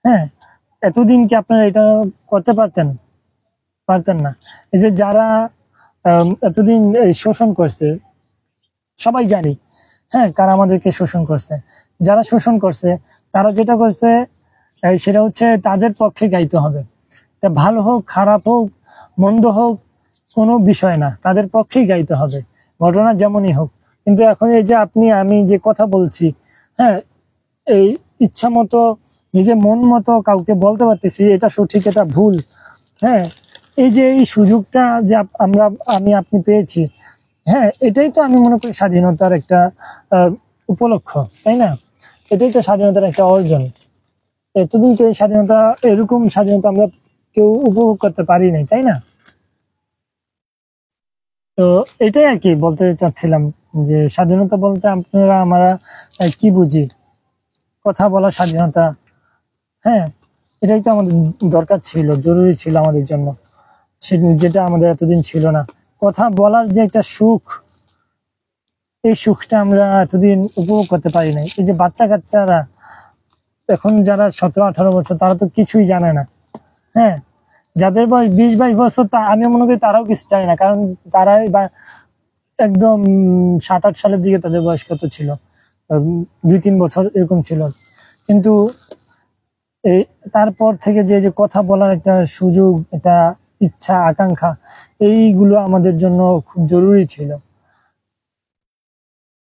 হ্যাঁ, এতদিন কি আপনারা এটা করতে পারতেন? পারতেন না। এই যে যারা এতদিন শোষণ করছে, সবাই জানি, হ্যাঁ, কারা আমাদেরকে শোষণ করছে। যারা শোষণ করছে তারা যেটা করছে, সেটা হচ্ছে তাদের পক্ষে গাইতে হবে। তা ভালো হোক, খারাপ হোক, মন্দ হোক, কোনো বিষয় না, তাদের পক্ষেই গাইতে হবে, ঘটনা যেমনই হোক। কিন্তু এখন এই যে আপনি আমি যে কথা বলছি, হ্যাঁ, এই ইচ্ছা মতো নিজে মন মতো কাউকে বলতে পারতেছি এটা সঠিক এটা ভুল, হ্যাঁ, এই যে এই সুযোগটা যে আমি আপনি পেয়েছি, হ্যাঁ, এটাই তো আমি মনে করি স্বাধীনতার একটা উপলক্ষ, তাই না? এটাই তো স্বাধীনতার একটা অর্জন। এতদিন তো এই স্বাধীনতা, এরকম স্বাধীনতা আমরা কেউ উপভোগ করতে পারি নাই, তাই না? তো এটাই আর কি বলতে চাচ্ছিলাম, যে স্বাধীনতা বলতে আপনারা আমরা কি বুঝি, কথা বলার স্বাধীনতা, হ্যাঁ, এটাই তো আমাদের দরকার ছিল, জরুরি ছিল আমাদের জন্য, যেটা আমাদের এতদিন ছিল না। কথা বলার যে একটা সুখ, এই সুখটা আমরা এতদিন উপভোগ করতে পারি নাই। এই যে বাচ্চা কাচ্চারা এখন যারা 17-18 বছর, তারা তো কিছুই জানে না, হ্যাঁ, যাদের বয়স 20-22 বছর, তা আমি মনে করি তারাও কিছু জানে না, কারণ তারাই একদম 7-8 সালের দিকে তাদের বয়স কত ছিল, 2-3 বছর এরকম ছিল। কিন্তু এই তারপর থেকে যে যে কথা বলার একটা সুযোগ, একটা ইচ্ছা, আকাঙ্ক্ষা, এইগুলো আমাদের জন্য খুব জরুরি ছিল।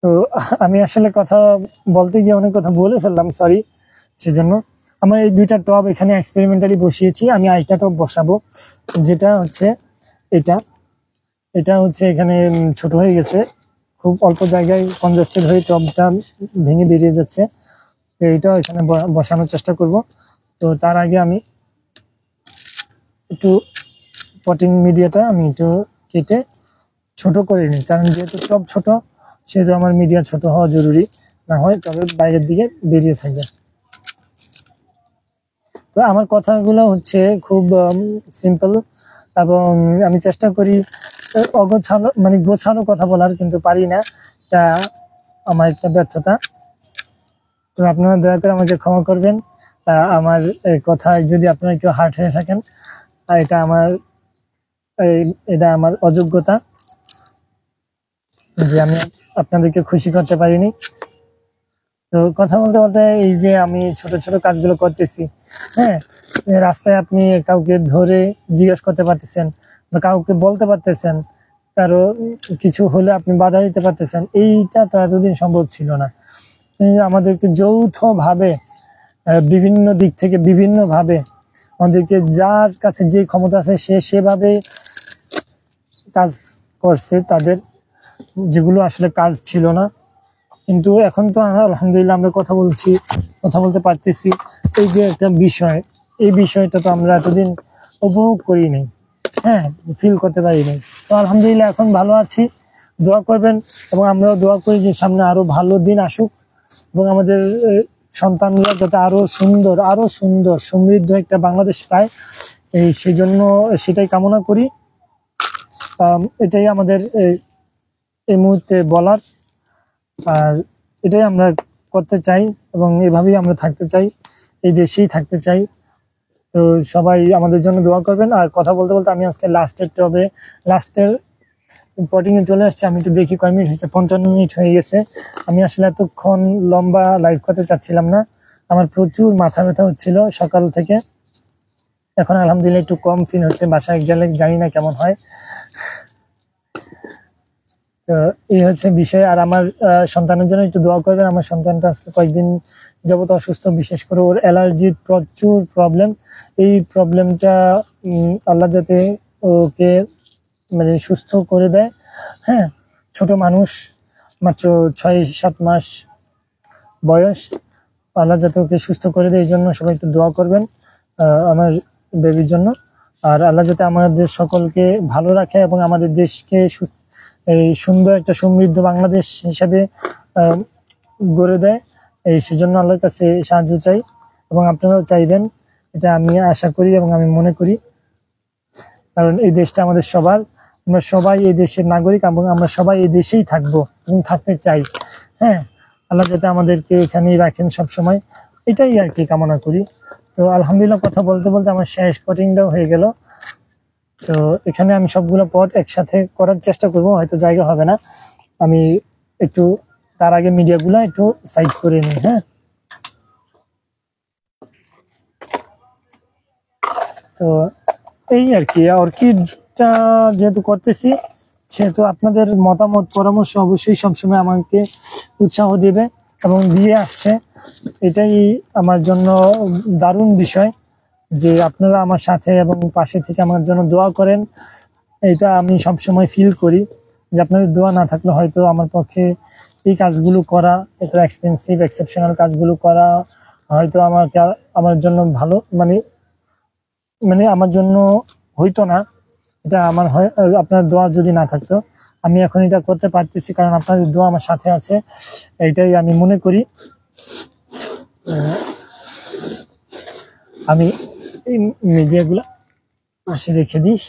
তো আমি আসলে কথা বলতে গিয়ে অনেক কথা বলে ফেললাম, সরি। সেজন্য আমার এই দুইটা টব এখানে এক্সপেরিমেন্টালি বসিয়েছি, আমি আরেকটা টব বসাবো, যেটা হচ্ছে এটা এটা হচ্ছে এখানে ছোট হয়ে গেছে, খুব অল্প জায়গায় কনজাস্টেড হয়ে টবটা ভেঙে বেরিয়ে যাচ্ছে। এইটাও এখানে বসানোর চেষ্টা করব। তো তার আগে আমি একটু পটিং মিডিয়াটা আমি একটু কেটে ছোট করে নিই, কারণ যেহেতু টব ছোট, সেহেতু আমার মিডিয়া ছোট হওয়া জরুরি, না হয় তবে বাইরের দিকে বেরিয়ে থাকবে। তো আমার কথাগুলো হচ্ছে খুব সিম্পল, এবং আমি চেষ্টা করি অগোছালো মানে গোছানো কথা বলার, কিন্তু পারি না, এটা আমার একটা ব্যর্থতা। তো আপনারা দয়া করে আমাকে ক্ষমা করবেন, আমার কথায় যদি আপনারা কেউ হার্ট হয়ে থাকেন, এটা আমার অযোগ্যতা, যে আমি আপনাদেরকে খুশি করতে পারিনি। তো কথা বলতে বলতে এই যে আমি ছোট ছোট কাজগুলো করতেছি, হ্যাঁ, রাস্তায় আপনি কাউকে ধরে জিজ্ঞেস করতে পারতেছেন, বা কাউকে বলতে পারতেছেন, কারো কিছু হলে আপনি বাধা দিতে পারতেছেন, এইটা তো এতদিন সম্ভব ছিল না। আমাদেরকে যৌথভাবে বিভিন্ন দিক থেকে বিভিন্নভাবে আমাদেরকে, যার কাছে যে ক্ষমতা আছে সে সেভাবে কাজ করছে তাদের, যেগুলো আসলে কাজ ছিল না। কিন্তু এখন তো আলহামদুলিল্লাহ আমরা কথা বলছি, কথা বলতে পারতেছি, এই যে একটা বিষয়, এই বিষয়টা তো আমরা এতদিন উপভোগ করি নাই। হ্যাঁ ফিল করতে পারি নাই। তো আলহামদুলিল্লাহ এখন ভালো আছি, দোয়া করবেন এবং আমরাও দোয়া করি যে সামনে আরো ভালো দিন আসুক এবং আমাদের সন্তানরা যাতে আরো সুন্দর সমৃদ্ধ একটা বাংলাদেশ পায়, সেই জন্য সেটাই কামনা করি। এটাই আমাদের এই মুহূর্তে বলার, আর এটাই আমরা করতে চাই এবং এভাবেই আমরা থাকতে চাই, এই দেশেই থাকতে চাই। তো সবাই আমাদের জন্য দোয়া করবেন। আর কথা বলতে বলতে আমি আজকে লাস্টের পটিং এ চলে আসছে। আমি একটু দেখি কয় মিনিট হয়েছে, 55 মিনিট হয়ে গেছে। আমি আসলে এতক্ষণ লম্বা লাইভ করতে চাচ্ছিলাম না, আমার প্রচুর মাথা ব্যথা হচ্ছিল সকাল থেকে। এখন আলহামদুলিল্লাহ একটু কম ফিল হচ্ছে, বাসায় গেলে জানি না কেমন হয়। তো এই হচ্ছে বিষয়। আর আমার সন্তানের জন্য একটু দোয়া করবেন। আমার সন্তানটা আজকে কয়েকদিন যাবত অসুস্থ, বিশেষ করে ওর অ্যালার্জির প্রচুর প্রবলেম। এই প্রবলেমটা আল্লাহ যাতে ওকে মানে সুস্থ করে দেয়। হ্যাঁ, ছোট মানুষ, মাত্র 6-7 মাস বয়স, আল্লাহ যাতে ওকে সুস্থ করে দেয়, এই জন্য সবাই একটু দোয়া করবেন আমার বেবির জন্য। আর আল্লাহ যাতে আমাদের সকলকে ভালো রাখে এবং আমাদের দেশকে এই সুন্দর একটা সমৃদ্ধ বাংলাদেশ হিসাবে গড়ে দেয়, সেজন্য আল্লাহর কাছে সাহায্য চাই এবং আপনারাও চাইবেন, এটা আমি আশা করি এবং আমি মনে করি। কারণ এই দেশটা আমাদের সবার, আমরা সবাই এই দেশের নাগরিক এবং আমরা সবাই এই দেশেই থাকবো এবং থাকতে চাই। হ্যাঁ, আল্লাহ যাতে আমাদেরকে এখানেই রাখেন সবসময়, এটাই আর কি কামনা করি। তো আলহামদুলিল্লাহ কথা বলতে বলতে আমার শেষ পটিংটাও হয়ে গেল। তো এখানে আমি সবগুলো পট একসাথে করার চেষ্টা করব, হয়তো জায়গা হবে না, আমি একটু তার আগে মিডিয়াগুলো একটু সাইড করে নিই। হ্যাঁ, তো এই আর কি, অর্কিডটা যেহেতু করতেছি সেহেতু আপনাদের মতামত পরামর্শ অবশ্যই সবসময় আমাকে উৎসাহ দেবে এবং দিয়ে আসছে। এটাই আমার জন্য দারুণ বিষয় যে আপনারা আমার সাথে এবং পাশে থেকে আমার জন্য দোয়া করেন। এটা আমি সবসময় ফিল করি যে আপনাদের দোয়া না থাকলে হয়তো আমার পক্ষে এই কাজগুলো করা, এত এক্সপেন্সিভ এক্সেপশনাল কাজগুলো করা হয়তো আমার জন্য ভালো মানে আমার জন্য হইতো না। এটা আমার হয়, আপনার দোয়া যদি না থাকতো আমি এখন এটা করতে পারতেছি, কারণ আপনাদের দোয়া আমার সাথে আছে, এইটাই আমি মনে করি। আমি এই মিডিয়াগুলো পাশে রেখে দিই,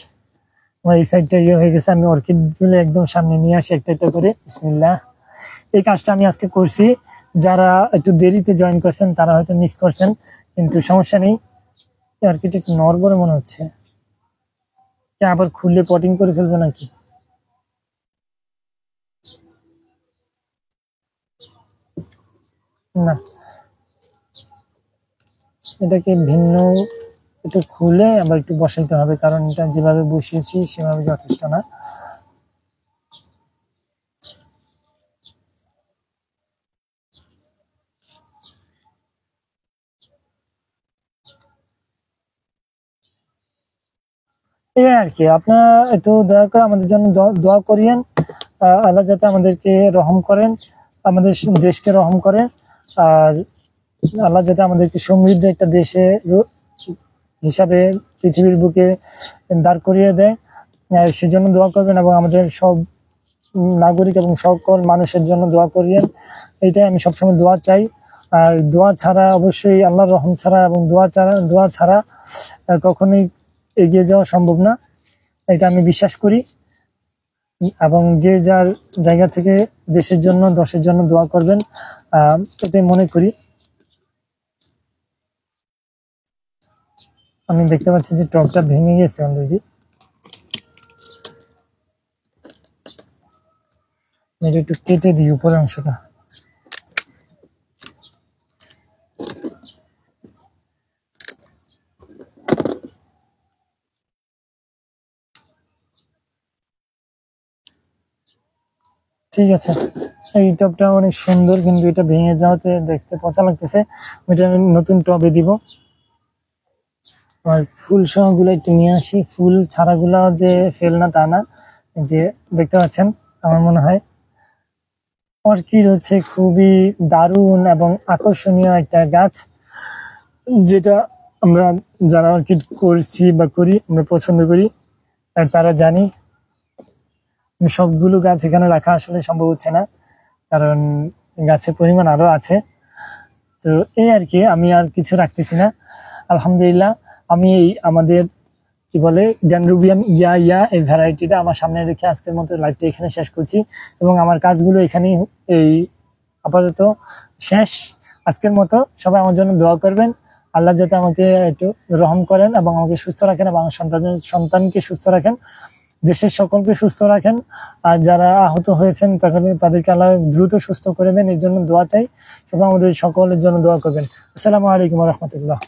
আমার এই সাইডটা ইয়ে হয়ে গেছে। আমি অর্কিডগুলো একদম সামনে নিয়ে আসি একটা একটা করে। বিসমিল্লাহ। এই কাজটা আমি আজকে করছি, যারা একটু দেরিতে জয়েন করছেন তারা হয়তো মিস করছেন, কিন্তু সমস্যা নেই। অর্কিড একটু নড়বড়ে মনে হচ্ছে, আবার খুললে পটিং করে ফেলবো নাকি? না, এটাকে ভিন্ন একটু খুলে আবার একটু বসাইতে হবে, কারণ এটা যেভাবে বসিয়েছি সেভাবে যথেষ্ট না। এই আর কি, আপনারা একটু দয়া করে আমাদের জন্য দোয়া করিয়েন। আল্লাহ যাতে আমাদেরকে রহম করেন, আমাদের দেশকে রহম করেন, আর আল্লাহ যাতে আমাদেরকে সমৃদ্ধ একটা দেশে হিসাবে পৃথিবীর বুকে দাঁড় করিয়ে দেয়, সেজন্য দোয়া করবেন এবং আমাদের সব নাগরিক এবং সকল মানুষের জন্য দোয়া করিয়েন। এইটাই আমি সবসময় দোয়া চাই। আর দোয়া ছাড়া অবশ্যই আল্লাহর রহম ছাড়া এবং দোয়া ছাড়া কখনোই এগিয়ে যাওয়া সম্ভব না, এটা আমি বিশ্বাস করি। এবং যে যার জায়গা থেকে দেশের জন্য দশের জন্য দোয়া করবেন, এটাই মনে করি। আমি দেখতে পাচ্ছি যে টপটা ভেঙে গেছে অলরেডি, এটা একটু কেটে দিই উপরের অংশটা। ঠিক আছে, এই টপটা অনেক সুন্দর, কিন্তু এটা ভেঙে যাওয়াতে দেখতে পচা লাগতেছে। এটা আমি নতুন টবে দিব। আর ফুল সহ গুলো একটু নিয়ে আসি, ফুল ছাড়া গুলা যে ফেল না তা না, যে দেখতে পাচ্ছেন। আমার মনে হয় অর্কিড হচ্ছে খুবই দারুণ এবং আকর্ষণীয় একটা গাছ, যেটা আমরা যারা অর্কিড করছি বা করি আমরা পছন্দ করি। তারা জানি সবগুলো গাছ এখানে রাখা আসলে সম্ভব হচ্ছে না, কারণ গাছের পরিমাণ আরো আছে। তো এই আর কি, আমি আর কিছু রাখতেছি না। আলহামদুলিল্লাহ, আমি এই আমাদের কি বলে ড্যানড্রোবিয়াম ইয়া এই ভ্যারাইটিটা আমার সামনে রেখে আজকের মতো লাইভটা এখানে শেষ করছি, এবং আমার কাজগুলো এখানেই এই আপাতত শেষ। আজকের মতো সবাই আমার জন্য দোয়া করবেন, আল্লাহ যাতে আমাকে একটু রহম করেন এবং আমাকে সুস্থ রাখেন এবং আমার সন্তানকে সুস্থ রাখেন, দেশের সকলকে সুস্থ রাখেন। আর যারা আহত হয়েছেন তাদেরকে আল্লাহ দ্রুত সুস্থ করে দেন, এর জন্য দোয়া চাই। সবাই আমাদের সকলের জন্য দোয়া করবেন। আসসালামু আলাইকুম ওয়া রাহমাতুল্লাহ।